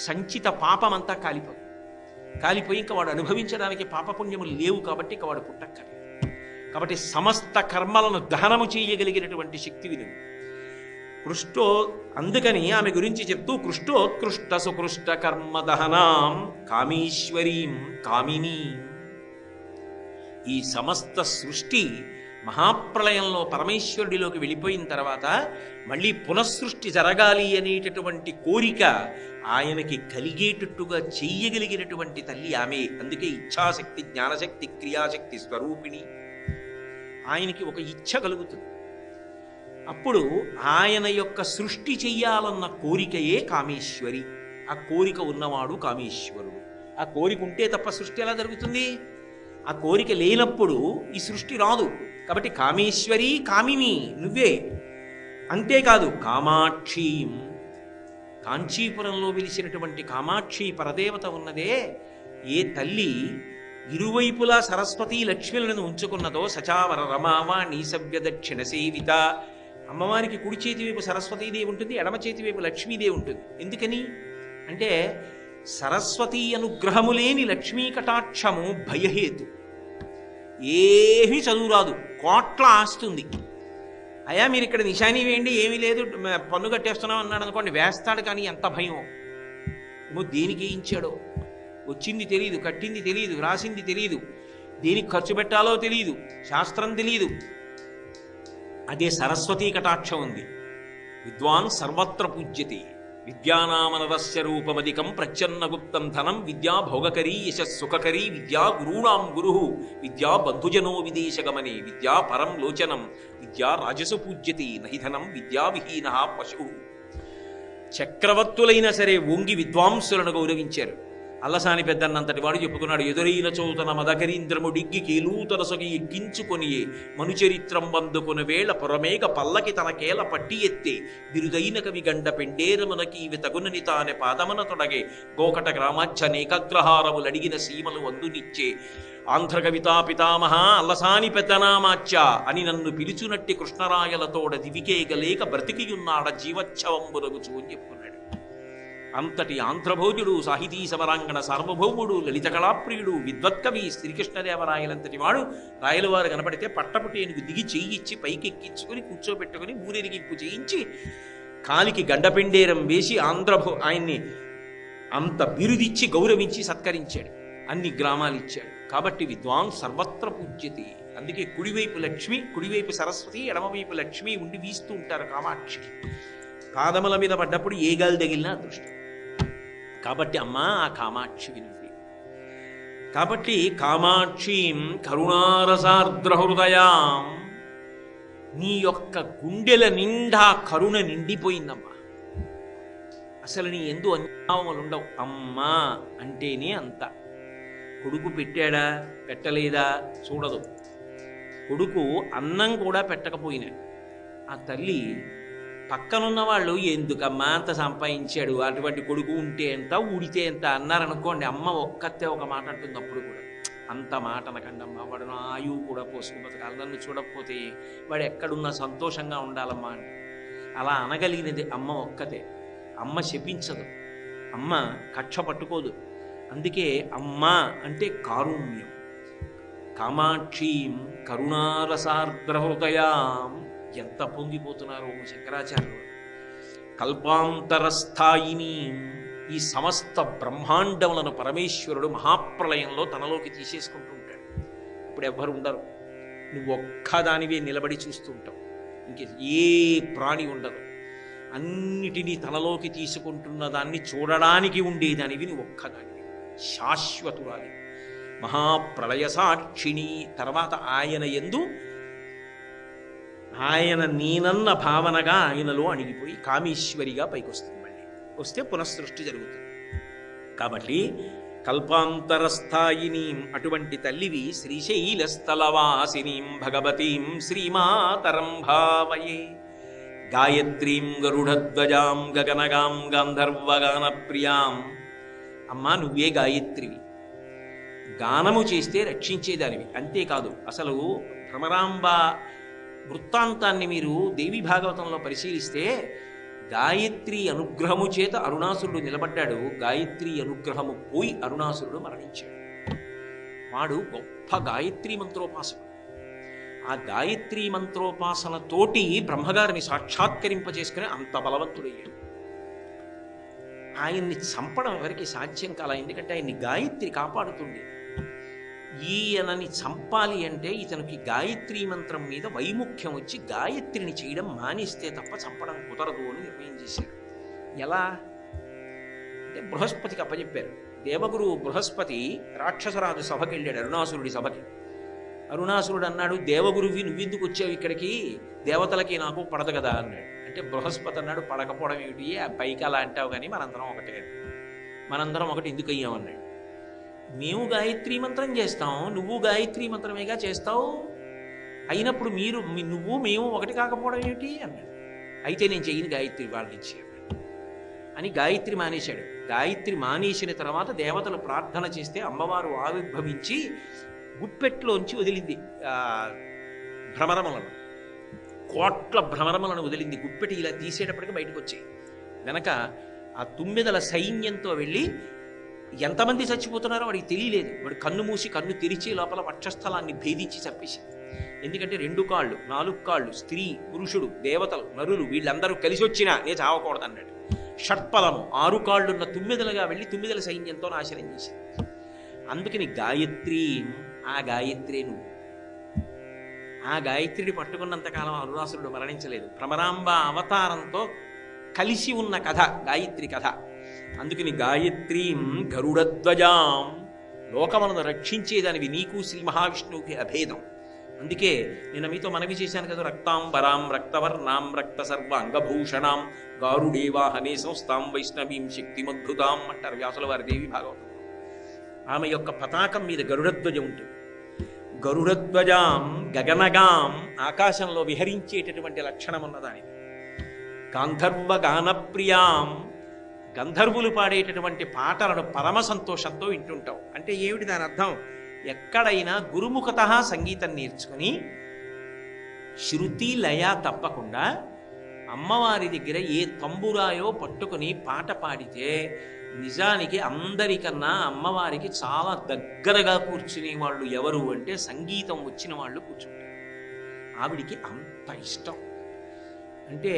సంచిత పాపమంతా కాలిపోయి ఇంకా వాడు అనుభవించడానికి పాపపుణ్యములు లేవు కాబట్టి ఇక వాడు పుట్టక్కర్లేదు. కాబట్టి సమస్త కర్మలను దహనము చేయగలిగినటువంటి శక్తి వినుడు కృష్టో. అందుకని ఆమె గురించి చెప్తూ కృష్టోత్కృష్ట సుకృష్ట కర్మ దహనాం కామేశ్వరీం కామిని. ఈ సమస్త సృష్టి మహాప్రళయంలో పరమేశ్వరుడిలోకి వెళ్ళిపోయిన తర్వాత మళ్ళీ పునఃసృష్టి జరగాలి అనేటటువంటి కోరిక ఆయనకి కలిగేటట్టుగా చెయ్యగలిగినటువంటి తల్లి ఆమె. అందుకే ఇచ్ఛాశక్తి, జ్ఞానశక్తి, క్రియాశక్తి స్వరూపిణి. ఆయనకి ఒక ఇచ్ఛ కలుగుతుంది. అప్పుడు ఆయన యొక్క సృష్టి చెయ్యాలన్న కోరికయే కామేశ్వరి. ఆ కోరిక ఉన్నవాడు కామేశ్వరుడు. ఆ కోరిక ఉంటే తప్ప సృష్టి ఎలా జరుగుతుంది? ఆ కోరిక లేనప్పుడు ఈ సృష్టి రాదు. కాబట్టి కామేశ్వరి కామిని నువ్వే. అంతేకాదు కామాక్షీం, కాంచీపురంలో వెలిసినటువంటి కామాక్షి పరదేవత ఉన్నదే, ఏ తల్లి ఇరువైపులా సరస్వతీ లక్ష్మిలను ఉంచుకున్నదో సచావర రమావాణి సవ్య దక్షిణ సేవిత. అమ్మవారికి కుడి చేతి వైపు సరస్వతీదేవి ఉంటుంది, ఎడమ చేతి వైపు లక్ష్మీదేవి ఉంటుంది. ఎందుకని అంటే సరస్వతీ అనుగ్రహము లేని లక్ష్మీ కటాక్షము భయహేతు. ఏమీ చదువురాదు, కోట్ల ఆస్తుంది. అయ్యా మీరు ఇక్కడ నిశాని వేయండి, ఏమీ లేదు పన్ను కట్టేస్తున్నాం అన్నాడు అనుకోండి, వేస్తాడు. కానీ ఎంత భయం! నువ్వు దేనికి ఇచ్చాడో, వచ్చింది తెలియదు, కట్టింది తెలియదు, రాసింది తెలియదు, దేనికి ఖర్చు పెట్టాలో తెలియదు, శాస్త్రం తెలియదు. అదే సరస్వతీ కటాక్షం ఉంది. విద్వాన్ సర్వత్ర పూజ్యతే విద్యానామనరస్య రూపమధికం ప్రచ్ఛన్న గుప్తం ధనం విద్యా భోగకరీ యశస్సుఖకరీ విద్యా గురూణాం గురు విద్యా బంధుజనో విదేశగమనే విద్యా పరం లోచనం విద్యా రాజసు పూజ్యతే నహిధనం విద్యావిహీన పశు. చక్రవర్తులైనా సరే వంగి విద్వాంసులను గౌరవించారు. అల్లసాని పెద్దన్నంతటి వాడు చెప్పుకున్నాడు, ఎదురైన చోతన మదకరీంద్రముడిగ్గి కేలూతరసొగి ఎగ్గించుకొనియే మనుచరిత్రం బందుకుని వేళ పొరమేగ పల్లకి తన కేల పట్టి ఎత్తే బిరుదైన కవి గండ పెండేరమునకి ఇవి తగునని తానే పాదమున తొడగే గోకట గ్రామాచ్చనేకగ్రహారములడిగిన సీమలు అందునిచ్చే ఆంధ్ర కవితా పితామహ అల్లసాని పెద్దనామాచ్య అని నన్ను పిలుచునట్టి కృష్ణరాయలతోడ దివికేగలేక బ్రతికియున్నాడ జీవచ్ఛవంబురగుచు అని చెప్పుకున్నాడు. అంతటి ఆంధ్రభోజుడు, సాహితీ సమరాంగణ సార్వభౌముడు, లలిత కళాప్రియుడు, విద్వత్కవి శ్రీకృష్ణదేవరాయలంతటి వాడు రాయలవారు కనపడితే పట్టపుటేనుకు దిగి చెయ్యిచ్చి పైకెక్కించుకుని కూర్చోబెట్టుకుని ఊరేగింపు చేయించి కాలికి గడ్డపెండేరం వేసి ఆయన్ని అంత బిరుదిచ్చి గౌరవించి సత్కరించాడు. అన్ని గ్రామాలు ఇచ్చాడు. కాబట్టి విద్వాన్ సర్వత్ర పూజ్యతే. అందుకే కుడివైపు లక్ష్మి, కుడివైపు సరస్వతి, ఎడమవైపు లక్ష్మి ఉండి వీస్తూ ఉంటారు కామాక్షి. పాదముల మీద పడ్డప్పుడు ఏ గాలి తగిలినా అదృష్టం. కాబట్టి అమ్మా ఆ కామాక్షి వినుడి. కాబట్టి కామాక్షీం కరుణారసార్ద్ర హృదయాం, నీ యొక్క గుండెల నిండా కరుణ నిండిపోయిందమ్మా. అసలు నీ ఎందు అన్యాయములు ఉండవు. అమ్మా అంటేనే అంత. కొడుకు పెట్టాడా పెట్టలేదా చూడదు. కొడుకు అన్నం కూడా పెట్టకపోయినా ఆ తల్లి పక్కనున్న వాళ్ళు ఎందుకమ్మా అంత సంపాదించాడు, అటువంటి కొడుకు ఉంటే ఎంత ఊడితే ఎంత అన్నారనుకోండి, అమ్మ ఒక్కతే ఒక మాట అంటుంది. అప్పుడు కూడా అంత మాట అనకండి అమ్మ, వాడు నా ఆయువు కూడా పోసుకు బతకాలి, నన్ను చూడకపోతే వాడు ఎక్కడున్నా సంతోషంగా ఉండాలమ్మా అని. అలా అనగలిగినది అమ్మ ఒక్కతే. అమ్మ శపించదు, అమ్మ కక్ష పట్టుకోదు. అందుకే అమ్మ అంటే కారుణ్యం. కామాక్షీం కరుణారసార్ద్ర హృదయాం. ఎంత పొంగిపోతున్నారు శంకరాచార్యులు. కల్పాంతరస్థాయిని, ఈ సమస్త బ్రహ్మాండములను పరమేశ్వరుడు మహాప్రళయంలో తనలోకి తీసేసుకుంటూ ఉంటాడు. ఇప్పుడు ఎవ్వరు ఉండరు, నువ్వు ఒక్కదానివే నిలబడి చూస్తూ ఉంటావు. ఇంక ఏ ప్రాణి ఉండదు. అన్నిటినీ తనలోకి తీసుకుంటున్న దాన్ని చూడడానికి ఉండేదానివి నువ్వు ఒక్కదానివి, శాశ్వతురాలి, మహాప్రళయ సాక్షిణి. తర్వాత ఆయన యందు ఆయన నేనన్న భావనగా ఆయనలో అణిగిపోయి కామేశ్వరిగా పైకి వస్తుంది. మళ్ళీ వస్తే పునఃసృష్టి జరుగుతుంది. కాబట్టి కల్పాంతరస్థాయిని అటువంటి తల్లివి శ్రీశైలస్థలవాసినీం భగవతీం శ్రీమాతరం భావయే. గాయత్రీం గరుడధ్వజాం గగనగాం గాంధర్వగాన ప్రియాం. అమ్మా నువ్వే గాయత్రివి, గానము చేస్తే రక్షించేదానివి. అంతేకాదు అసలు భ్రమరాంబ వృత్తాంతాన్ని మీరు దేవి భాగవతంలో పరిశీలిస్తే గాయత్రి అనుగ్రహము చేత అరుణాసురుడు నిలబడ్డాడు. గాయత్రి అనుగ్రహము పోయి అరుణాసురుడు మరణించాడు. వాడు గొప్ప గాయత్రి మంత్రోపాసకుడు. ఆ గాయత్రి మంత్రోపాసనతోటి బ్రహ్మగారిని సాక్షాత్కరింపజేసుకుని అంత బలవంతుడయ్యాడు. ఆయన్ని చంపడం ఎవరికి సాధ్యం కాల, ఎందుకంటే ఆయన్ని గాయత్రి కాపాడుతుంది. ఈయనని చంపాలి అంటే ఇతనికి గాయత్రి మంత్రం మీద వైముఖ్యం వచ్చి గాయత్రిని చేయడం మానేస్తే తప్ప చంపడం కుదరదు అని నిర్ణయం చేశారు. ఎలా అంటే బృహస్పతికి అప్పచెప్పారు. దేవగురు బృహస్పతి రాక్షసరాజు సభకి వెళ్ళాడు, అరుణాసురుడి సభకి. అరుణాసురుడు అన్నాడు, దేవగురువి నువ్వెందుకు వచ్చావు ఇక్కడికి, దేవతలకి నాకు పడదు కదా అన్నాడు. అంటే బృహస్పతి అన్నాడు, పడకపోవడం ఏమిటి, ఆ పైకి అలా అంటావు కానీ మనందరం ఒకటే, మనందరం ఒకటి ఎందుకు అయ్యామన్నాడు. మేము గాయత్రి మంత్రం చేస్తాం, నువ్వు గాయత్రి మంత్రమేగా చేస్తావు, అయినప్పుడు నువ్వు మేము ఒకటి కాకపోవడం ఏమిటి అన్నాడు. అయితే నేను చెయ్యను గాయత్రి వాళ్ళ నుంచి అని గాయత్రి మానేశాడు. గాయత్రి మానేసిన తర్వాత దేవతలు ప్రార్థన చేస్తే అమ్మవారు ఆవిర్భవించి గుప్పెట్లోంచి వదిలింది భ్రమరములను, కోట్ల భ్రమరములను వదిలింది. గుప్పెటి ఇలా తీసేటప్పటికి బయటకు వచ్చాయి. వెనక ఆ 9 సైన్యంతో వెళ్ళి ఎంతమంది చచ్చిపోతున్నారో వాడికి తెలియలేదు. వాడు కన్ను మూసి కన్ను తెరిచి లోపల వక్షస్థలాన్ని భేదించి చంపేసింది. ఎందుకంటే 2 కాళ్ళు 4 కాళ్ళు, స్త్రీ పురుషుడు దేవతలు నరులు వీళ్ళందరూ కలిసి వచ్చినా నేను చావకూడదు అన్నాడు. షట్పలము 6 కాళ్ళున్న 9లుగా వెళ్ళి 9 సైన్యంతో నాశనం చేసింది. అందుకని గాయత్రి, ఆ గాయత్రే నువ్వు. ఆ గాయత్రిని పట్టుకున్నంతకాలం అరుణాసురుడు మరణించలేదు. భ్రమరాంబ అవతారంతో కలిసి ఉన్న కథ గాయత్రి కథ. అందుకని గాయత్రీం గరుడధ్వజాం, లోకములను రక్షించేదానివి నీకు శ్రీ మహావిష్ణువుకి అభేదం. అందుకే నేను మీతో మనవి చేశాను కదా, రక్తాంబరాం రక్తవర్ణాం రక్త సర్వ అంగభూషణాం గారుడేవాహనే సంస్థాం వైష్ణవీం శక్తిమద్భుతాం అంటారు వ్యాసుల వారి దేవి భాగవతం. ఆమె యొక్క పతాకం మీద గరుడధ్వజం ఉంటుంది. గరుడధ్వజాం గగనగాం, ఆకాశంలో విహరించేటటువంటి లక్షణం ఉన్నదానికి. గాంధర్వ గానప్రియాం, గంధర్వులు పాడేటటువంటి పాటలను పరమ సంతోషంతో వింటుంటాం. అంటే ఏమిటి దాని అర్థం? ఎక్కడైనా గురుముఖత సంగీతం నేర్చుకుని శృతి లయ తప్పకుండా అమ్మవారి దగ్గర ఏ తంబురాయో పట్టుకుని పాట పాడితే నిజానికి అందరికన్నా అమ్మవారికి చాలా దగ్గరగా కూర్చునే వాళ్ళు ఎవరు అంటే సంగీతం వచ్చిన వాళ్ళు కూర్చుంటారు. ఆవిడికి అంత ఇష్టం. అంటే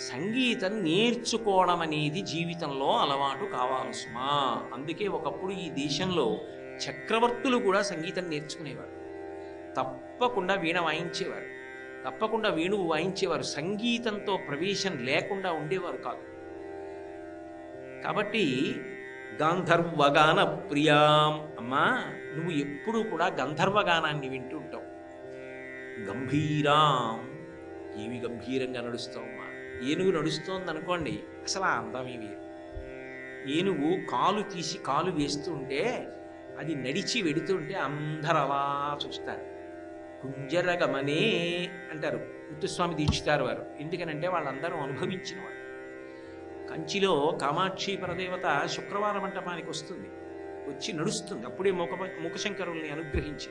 సంగీతం నేర్చుకోవడం అనేది జీవితంలో అలవాటు కావాలి సుమా. అందుకే ఒకప్పుడు ఈ దేశంలో చక్రవర్తులు కూడా సంగీతం నేర్చుకునేవారు. తప్పకుండా వీణ వాయించేవారు, తప్పకుండా వేణువు వాయించేవారు. సంగీతంతో ప్రవేశం లేకుండా ఉండేవారు కాదు. కాబట్టి గాంధర్వగాన ప్రియాం, అమ్మా నువ్వు ఎప్పుడూ కూడా గంధర్వగానాన్ని వింటూ ఉంటావు. గంభీరాం, ఏమి గంభీరంగా నడుస్తావమ్మా. ఏనుగు నడుస్తోంది అనుకోండి, అసలు ఆ అందమే వేరు. ఏనుగు కాలు తీసి కాలు వేస్తూ ఉంటే అది నడిచి వెడుతుంటే అందరు అలా చూస్తారు. కుంజరగమనే అంటారు ముత్తుస్వామి దీక్షితారు వారు. ఎందుకనంటే వాళ్ళందరూ అనుభవించిన వాళ్ళు. కంచిలో కామాక్షి పరదేవత శుక్రవారం మంటపానికి వస్తుంది, వచ్చి నడుస్తుంది. అప్పుడే మూకశంకరుల్ని అనుగ్రహించి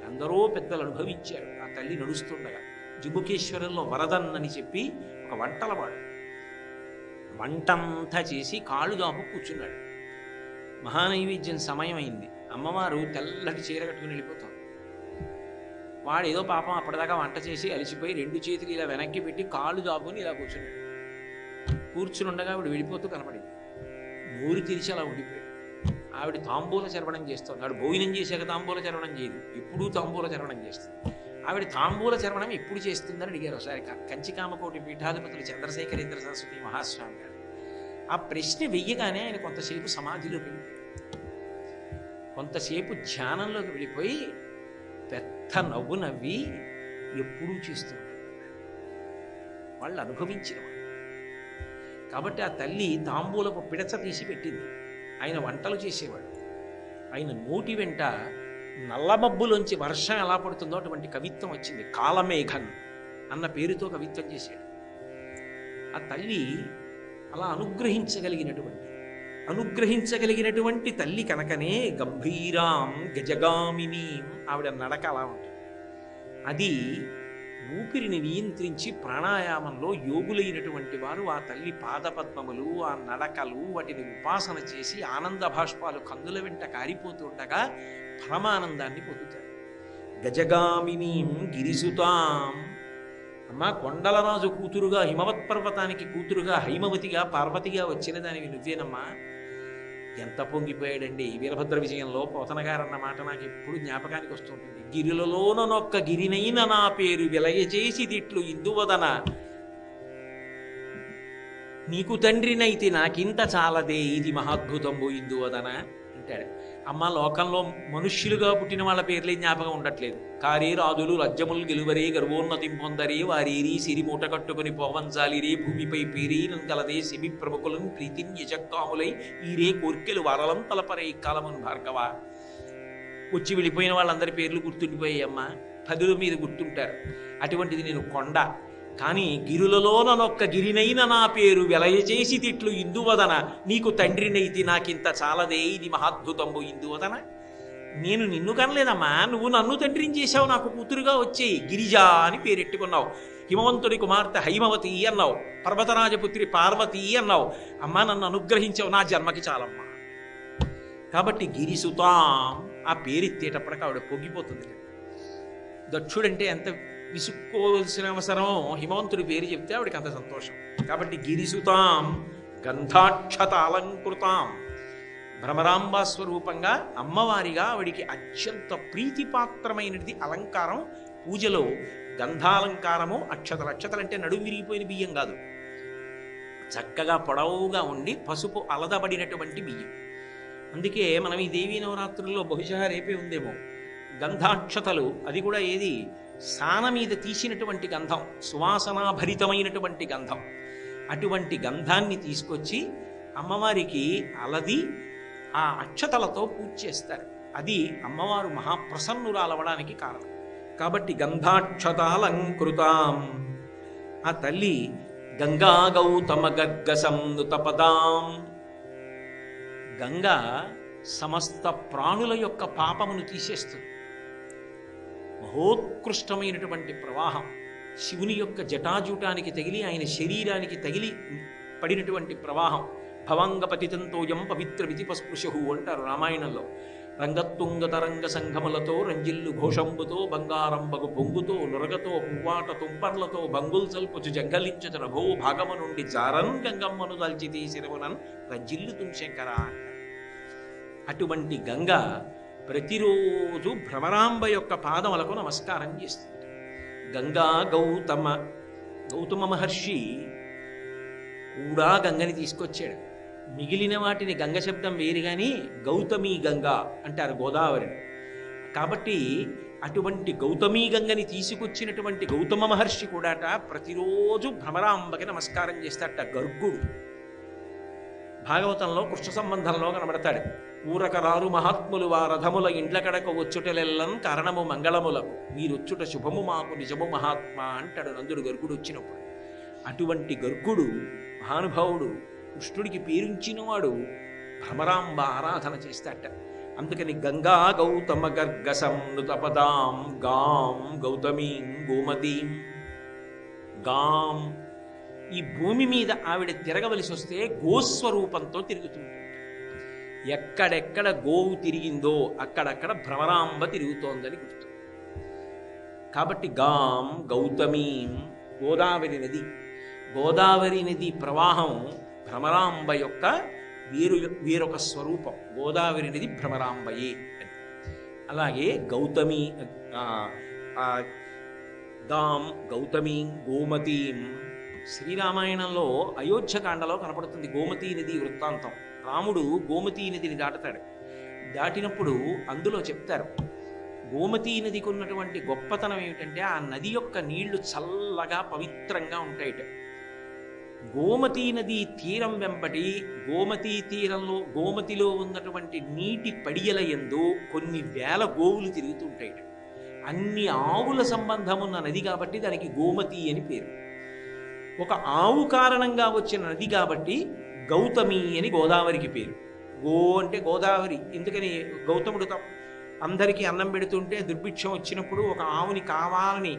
అందరూ పెద్దలు అనుభవించారు. ఆ తల్లి నడుస్తుండగా జంబుకేశ్వరంలో వరదన్ అని చెప్పి ఒక వంటలవాడు వంటంతా చేసి కాళ్ళు దాపు కూర్చున్నాడు. మహానైవేద్యం సమయం అయింది. అమ్మవారు తెల్లటి చీర కట్టుకుని వెళ్ళిపోతాం. వాడు ఏదో పాపం అప్పటిదాకా వంట చేసి అలిసిపోయి 2 చేతులు ఇలా వెనక్కి పెట్టి కాళ్ళు దాపుని ఇలా కూర్చున్నాడు. కూర్చుని ఉండగా ఆవిడ వెళ్ళిపోతూ కనపడింది. నోరు తెరిచి అలా ఉండిపోయాడు. ఆవిడ తాంబూల చరవణం చేస్తుంది. ఆవిడ భోజనం చేశాక తాంబూల చరవణం చేయదు, ఎప్పుడూ తాంబూల చరవణం చేస్తుంది. ఆవిడ తాంబూల చరవణం ఎప్పుడు చేస్తుందని అడిగారు ఒకసారి కంచికామకోటి పీఠాధిపతులు చంద్రశేఖరేంద్ర సరస్వతి మహాస్వామి గారు. ఆ ప్రశ్న వెయ్యగానే ఆయన కొంతసేపు సమాధిలోకి వెళ్ళిపోయాడు. కొంతసేపు ధ్యానంలోకి వెళ్ళిపోయి పెద్ద నవ్వు నవ్వి ఎప్పుడూ చేస్తూ ఉంటాడు. వాళ్ళు అనుభవించిన వాళ్ళు కాబట్టి ఆ తల్లి తాంబూలపు పిడచ తీసి పెట్టింది. ఆయన వంటలు చేసేవాడు. ఆయన నోటి వెంట నల్లమబ్బులోంచి వర్షం ఎలా పడుతుందో అటువంటి కవిత్వం వచ్చింది. కాలమేఘన్ అన్న పేరుతో కవిత్వం చేశాడు. ఆ తల్లి అలా అనుగ్రహించగలిగినటువంటి తల్లి కనుకనే గంభీరాం గజగామిని, ఆవిడ నడక అలా ఉంటుంది. అది ఊపిరిని నియంత్రించి ప్రాణాయామంలో యోగులైనటువంటి వారు ఆ తల్లి పాదపద్మములు, ఆ నడకలు, వాటిని ఉపాసన చేసి ఆనంద భాష్పాలు కందుల వెంట కారిపోతుండగా పరమానందాన్ని పొందుతారు. గజగామినీం గిరిసుతాం, అమ్మ కొండలరాజు కూతురుగా, హిమవత్ పర్వతానికి కూతురుగా, హైమవతిగా, పార్వతిగా వచ్చిన దానివి నువ్వేనమ్మా. ఎంత పొంగిపోయాడండి వీరభద్ర విజయంలో. పోతన గారు అన్న మాట నాకు ఎప్పుడు జ్ఞాపకానికి వస్తుంటుంది. గిరిలలోనొక్క గిరినైన నా పేరు విలయచేసి తిట్లు ఇందువదన, నీకు తండ్రినైతే నాకింత చాలదే ఇది మహాద్భుతంబు ఇందువదన అంటాడు. అమ్మ లోకంలో మనుష్యులుగా పుట్టిన వాళ్ళ పేర్లే జ్ఞాపకం ఉండట్లేదు. కారే రాజులు లజ్జములు గెలువరే గర్వోన్నతిం పొందరే వారేరి సిరి మూట కట్టుకుని పోవంచాలిరే భూమిపై పేరీ నంగలదే సెమి ప్రముఖులను ప్రీతిని యజక్కాములై ఈరే కోర్కెలు వారలం తలపరే కాలమును భార్గవ. వచ్చి వెళ్ళిపోయిన వాళ్ళందరి పేర్లు గుర్తుండిపోయాయమ్మా, 10 మీద గుర్తుంటారు. అటువంటిది నేను కొండ, కానీ గిరులలోనొక్క గిరినైన నా పేరు వెలయచేసి తిట్లు ఇందువదన, నీకు తండ్రినైతి నాకింత చాలదే ఇది మహాద్భుతంబు ఇందువదన. నేను నిన్ను కనలేదమ్మా, నువ్వు నన్ను తండ్రిని చేశావు, నాకు కూతురుగా వచ్చేయి. గిరిజా అని పేరెట్టుకున్నావు. హిమవంతుడి కుమార్తె హైమవతి అన్నావు, పర్వతరాజపుత్రి పార్వతి అన్నావు. అమ్మా నన్ను అనుగ్రహించావు, నా జన్మకి చాలమ్మా. కాబట్టి గిరిసుతాం ఆ పేరెత్తేటప్పటికి ఆవిడ పొంగిపోతుంది. దక్షుడంటే ఎంత విసుక్కోవలసిన అవసరం, హిమవంతుడి పేరు చెప్తే ఆవిడకి అంత సంతోషం. కాబట్టి గిరిసుతాం గంధాక్షత అలంకృతాం, భ్రమరాంబా స్వరూపంగా అమ్మవారిగా ఆవిడికి అత్యంత ప్రీతిపాత్రమైనది అలంకారం. పూజలో గంధాలంకారము, అక్షతలు. అక్షతలంటే నడుము విరిగిపోయిన బియ్యం కాదు, చక్కగా పొడవుగా ఉండి పసుపు అలదబడినటువంటి బియ్యం. అందుకే మనం ఈ దేవీ నవరాత్రుల్లో బహుశా రేపే ఉందేమో గంధాక్షతలు. అది కూడా ఏది, సాన మీద తీసినటువంటి గంధం, సువాసనాభరితమైనటువంటి గంధం. అటువంటి గంధాన్ని తీసుకొచ్చి అమ్మవారికి అలది ఆ అక్షతలతో పూజ చేస్తారు. అది అమ్మవారు మహాప్రసన్నురాలవడానికి కారణం. కాబట్టి గంధాక్షతాలంకృతాం, ఆ తల్లి గంగా గౌతమ గర్గసంనుతపదాం. గంగా సమస్త ప్రాణుల యొక్క పాపమును తీసేస్తుంది. మహోత్కృష్టమైనటువంటి ప్రవాహం, శివుని యొక్క జటాజూటానికి తగిలి ఆయన శరీరానికి తగిలి పడినటువంటి ప్రవాహం. భవంగపతితంతోయం పవిత్రమితి పస్పృశు అంటారు రామాయణంలో. రంగత్తుంగ తరంగ సంఘములతో రంజిల్లు ఘోషంబుతో బంగారంబగు పొంగుతో నురగతో పువ్వాట తుంపర్లతో బంగుల్ సల్పుచు జంగలించుత నభో భాగము నుండి జారన్ గంగమ్మను దల్చితీ శిరవునన్ రంజిల్లు తుంశంకర. అటువంటి గంగ ప్రతిరోజు భ్రమరాంబ యొక్క పాదములకు నమస్కారం చేస్తుంది. గంగా గౌతమ మహర్షి కూడా గంగని తీసుకొచ్చాడు. మిగిలిన వాటిని గంగ శబ్దం వేరు కానీ గౌతమీ గంగా అంటారు గోదావరిని. కాబట్టి అటువంటి గౌతమీ గంగని తీసుకొచ్చినటువంటి గౌతమ మహర్షి కూడాట ప్రతిరోజు భ్రమరాంబకి నమస్కారం చేస్తాడట. గర్గుడు భాగవతంలో కృష్ణ సంబంధంలో కనబడతాడు. ఊరకరారు మహాత్ములు వారథముల ఇండ్ల కడక వచ్చుటలెల్లం కారణము మంగళములకు, మీరొచ్చుట శుభము మాకు నిజము మహాత్మా అంటాడు నందుడు గర్గుడు వచ్చినప్పుడు. అటువంటి గర్గుడు మహానుభావుడు, కృష్ణుడికి పేరుంచినవాడు భ్రమరాంబ ఆరాధన చేస్తాట. అందుకని గంగా గౌతమ గర్గసం నృతపదాం గాం గౌతమీం గోమతీం. గాం, ఈ భూమి మీద ఆవిడ తిరగవలసి వస్తే గోస్వరూపంతో తిరుగుతుంటుంది. ఎక్కడెక్కడ గోవు తిరిగిందో అక్కడక్కడ భ్రమరాంబ తిరుగుతోందని గుర్తు. కాబట్టి గాం గౌతమీం, గోదావరి నది. గోదావరి నది ప్రవాహం భ్రమరాంబ యొక్క వేరొక స్వరూపం. గోదావరి నది భ్రమరాంబయే అని. అలాగే గౌతమి గాం గౌతమీం గోమతీం. శ్రీరామాయణంలో అయోధ్యకాండలో కనపడుతుంది గోమతీ నది వృత్తాంతం. రాముడు గోమతీ నదిని దాటుతాడు. దాటినప్పుడు అందులో చెప్తారు గోమతీ నదికి ఉన్నటువంటి గొప్పతనం ఏమిటంటే ఆ నది యొక్క నీళ్లు చల్లగా పవిత్రంగా ఉంటాయిట. గోమతీ నది తీరం వెంబడి గోమతీ తీరంలో గోమతిలో ఉన్నటువంటి నీటి పడియల యందు కొన్ని వేల గోవులు తిరుగుతుంటాయిట. అన్ని ఆవుల సంబంధమున్న నది కాబట్టి దానికి గోమతి అని పేరు. ఒక ఆవు కారణంగా వచ్చిన నది కాబట్టి గౌతమి అని గోదావరికి పేరు. గో అంటే గోదావరి. ఎందుకని అందరికీ అన్నం పెడుతుంటే దుర్భిక్షం వచ్చినప్పుడు ఒక ఆవుని కావాలని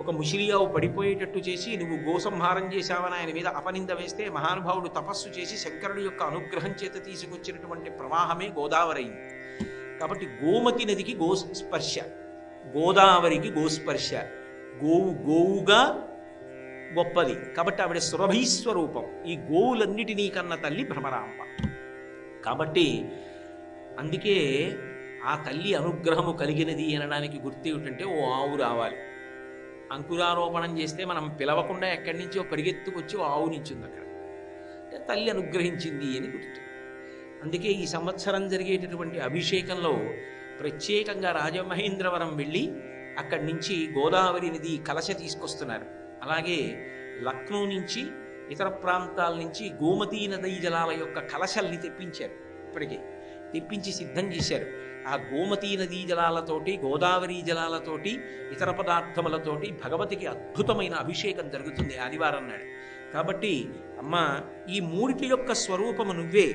ఒక ముసిలియావు పడిపోయేటట్టు చేసి నువ్వు గోసంహారం చేశావని ఆయన మీద అపనింద వేస్తే మహానుభావుడు తపస్సు చేసి శంకరుడి యొక్క అనుగ్రహం చేత తీసుకొచ్చినటువంటి ప్రవాహమే గోదావరి అయింది. కాబట్టి గోమతి నదికి గోస్పర్శ, గోదావరికి గోస్పర్శ, గోవు గోవుగా గొప్పది కాబట్టి ఆవిడ సురభీస్వరూపం. ఈ గోవులన్నిటినీ కన్న తల్లి భ్రమరాంబ. కాబట్టి అందుకే ఆ తల్లి అనుగ్రహము కలిగినది అనడానికి గుర్తు ఏమిటంటే ఓ ఆవు రావాలి. అంకురారోపణం చేస్తే మనం పిలవకుండా ఎక్కడి నుంచో పరిగెత్తుకొచ్చి ఓ ఆవు నించుంది అక్కడ, అంటే తల్లి అనుగ్రహించింది అని గుర్తు. అందుకే ఈ సంవత్సరం జరిగేటటువంటి అభిషేకంలో ప్రత్యేకంగా రాజమహేంద్రవరం వెళ్ళి అక్కడి నుంచి గోదావరి నది కలశ తీసుకొస్తున్నారు. అలాగే లక్నో నుంచి ఇతర ప్రాంతాల నుంచి గోమతీ నదీ జలాల యొక్క కలశల్ని తెప్పించారు. ఇప్పటికే తెప్పించి సిద్ధం చేశారు. ఆ గోమతీ నదీ జలాలతోటి గోదావరి జలాలతోటి ఇతర పదార్థములతోటి భగవతికి అద్భుతమైన అభిషేకం జరుగుతుంది ఆదివారం నాడు. కాబట్టి అమ్మ ఈ మూడిటి యొక్క స్వరూపము నువ్వే.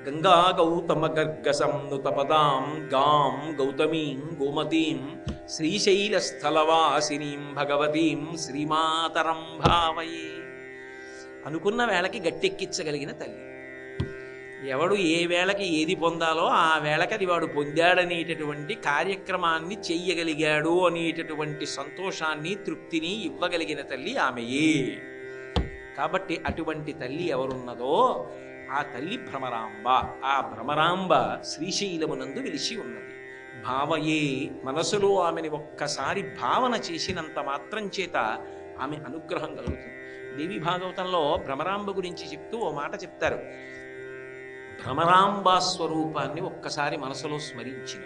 గంగా గౌతమ గర్గసం నుతపదాం గాం గౌతమీం గోమతీం శ్రీశైల స్థలవాసినీం భగవతీం శ్రీమాతరం భావయే. అనుకున్న వేళకి గట్టెక్కించగలిగిన తల్లి. ఎవడు ఏ వేళకి ఏది పొందాలో ఆ వేళకి అది వాడు పొందాడనేటటువంటి కార్యక్రమాన్ని చెయ్యగలిగాడు అనేటటువంటి సంతోషాన్ని తృప్తిని ఇవ్వగలిగిన తల్లి ఆమెయే. కాబట్టి అటువంటి తల్లి ఎవరున్నదో ఆ తల్లి భ్రమరాంబ. ఆ భ్రమరాంబ శ్రీశైలమునందు వెలిసి ఉన్నది. భావయే, మనసులో ఆమెని ఒక్కసారి భావన చేసినంత మాత్రం చేత ఆమె అనుగ్రహం కలుగుతుంది. దేవి భాగవతంలో భ్రమరాంబ గురించి చెప్తూ ఓ మాట చెప్తారు. భ్రమరాంబా స్వరూపాన్ని ఒక్కసారి మనసులో స్మరించిన,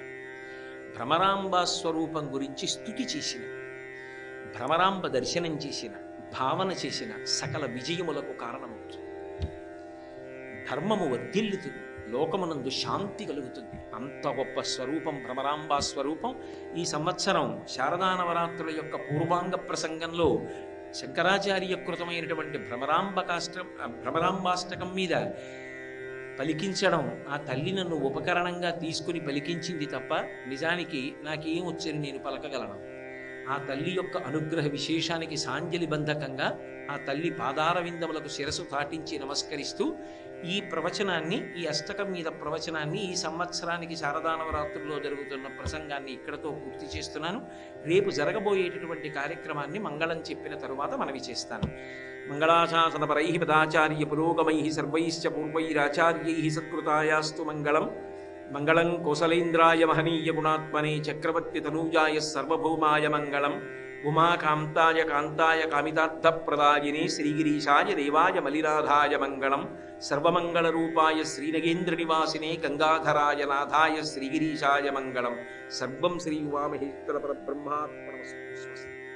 భ్రమరాంబా స్వరూపం గురించి స్తుతి చేసిన, భ్రమరాంబ దర్శనం చేసిన, భావన చేసిన సకల విజయములకు కారణమవుతుంది. ధర్మము వర్ధిల్లుతుంది, లోకమునందు శాంతి కలుగుతుంది. అంత గొప్ప స్వరూపం భ్రమరాంబా స్వరూపం. ఈ సంవత్సరం శారదా నవరాత్రుల యొక్క పూర్వాంగ ప్రసంగంలో శంకరాచార్యకృతమైనటువంటి భ్రమరాంబాష్టకం మీద పలికించడం, ఆ తల్లి నన్ను ఉపకరణంగా తీసుకుని పలికించింది తప్ప నిజానికి నాకేం వచ్చని నేను పలకగలను. ఆ తల్లి యొక్క అనుగ్రహ విశేషానికి సాంజలి బంధకంగా ఆ తల్లి పాదార విందములకు శిరసు తాటించి నమస్కరిస్తూ ఈ ప్రవచనాన్ని, ఈ అష్టకం మీద ప్రవచనాన్ని, ఈ సంవత్సరానికి శారదా నవరాత్రుల్లో జరుగుతున్న ప్రసంగాన్ని ఇక్కడతో పూర్తి చేస్తున్నాను. రేపు జరగబోయేటటువంటి కార్యక్రమాన్ని మంగళం చెప్పిన తరువాత మనవి చేస్తాను. మంగళాశాసనపరై పదాచార్య పురోగమై సర్వైశ్చ పూర్వైరాచార్యై సత్కృతాయాస్తు మంగళం. మంగళం కోసలేంద్రాయ మహనీయ గుణాత్మనే చక్రవర్తి తనూజాయ సర్వభౌమాయ మంగళం. ఉమాకాంతాయ కాంతాయ కామితార్థప్రదాయినే శ్రీగిరీశాయ దేవాయ మలినాథాయ మంగళం. సర్వమంగళరూపాయ శ్రీనగేంద్ర నివాసినే గంగాధరాయ నాథాయ శ్రీగిరీశాయ మంగళం. సర్వం శ్రీ ఉమామహేశ్వర పరబ్రహ్మార్పణమస్తు.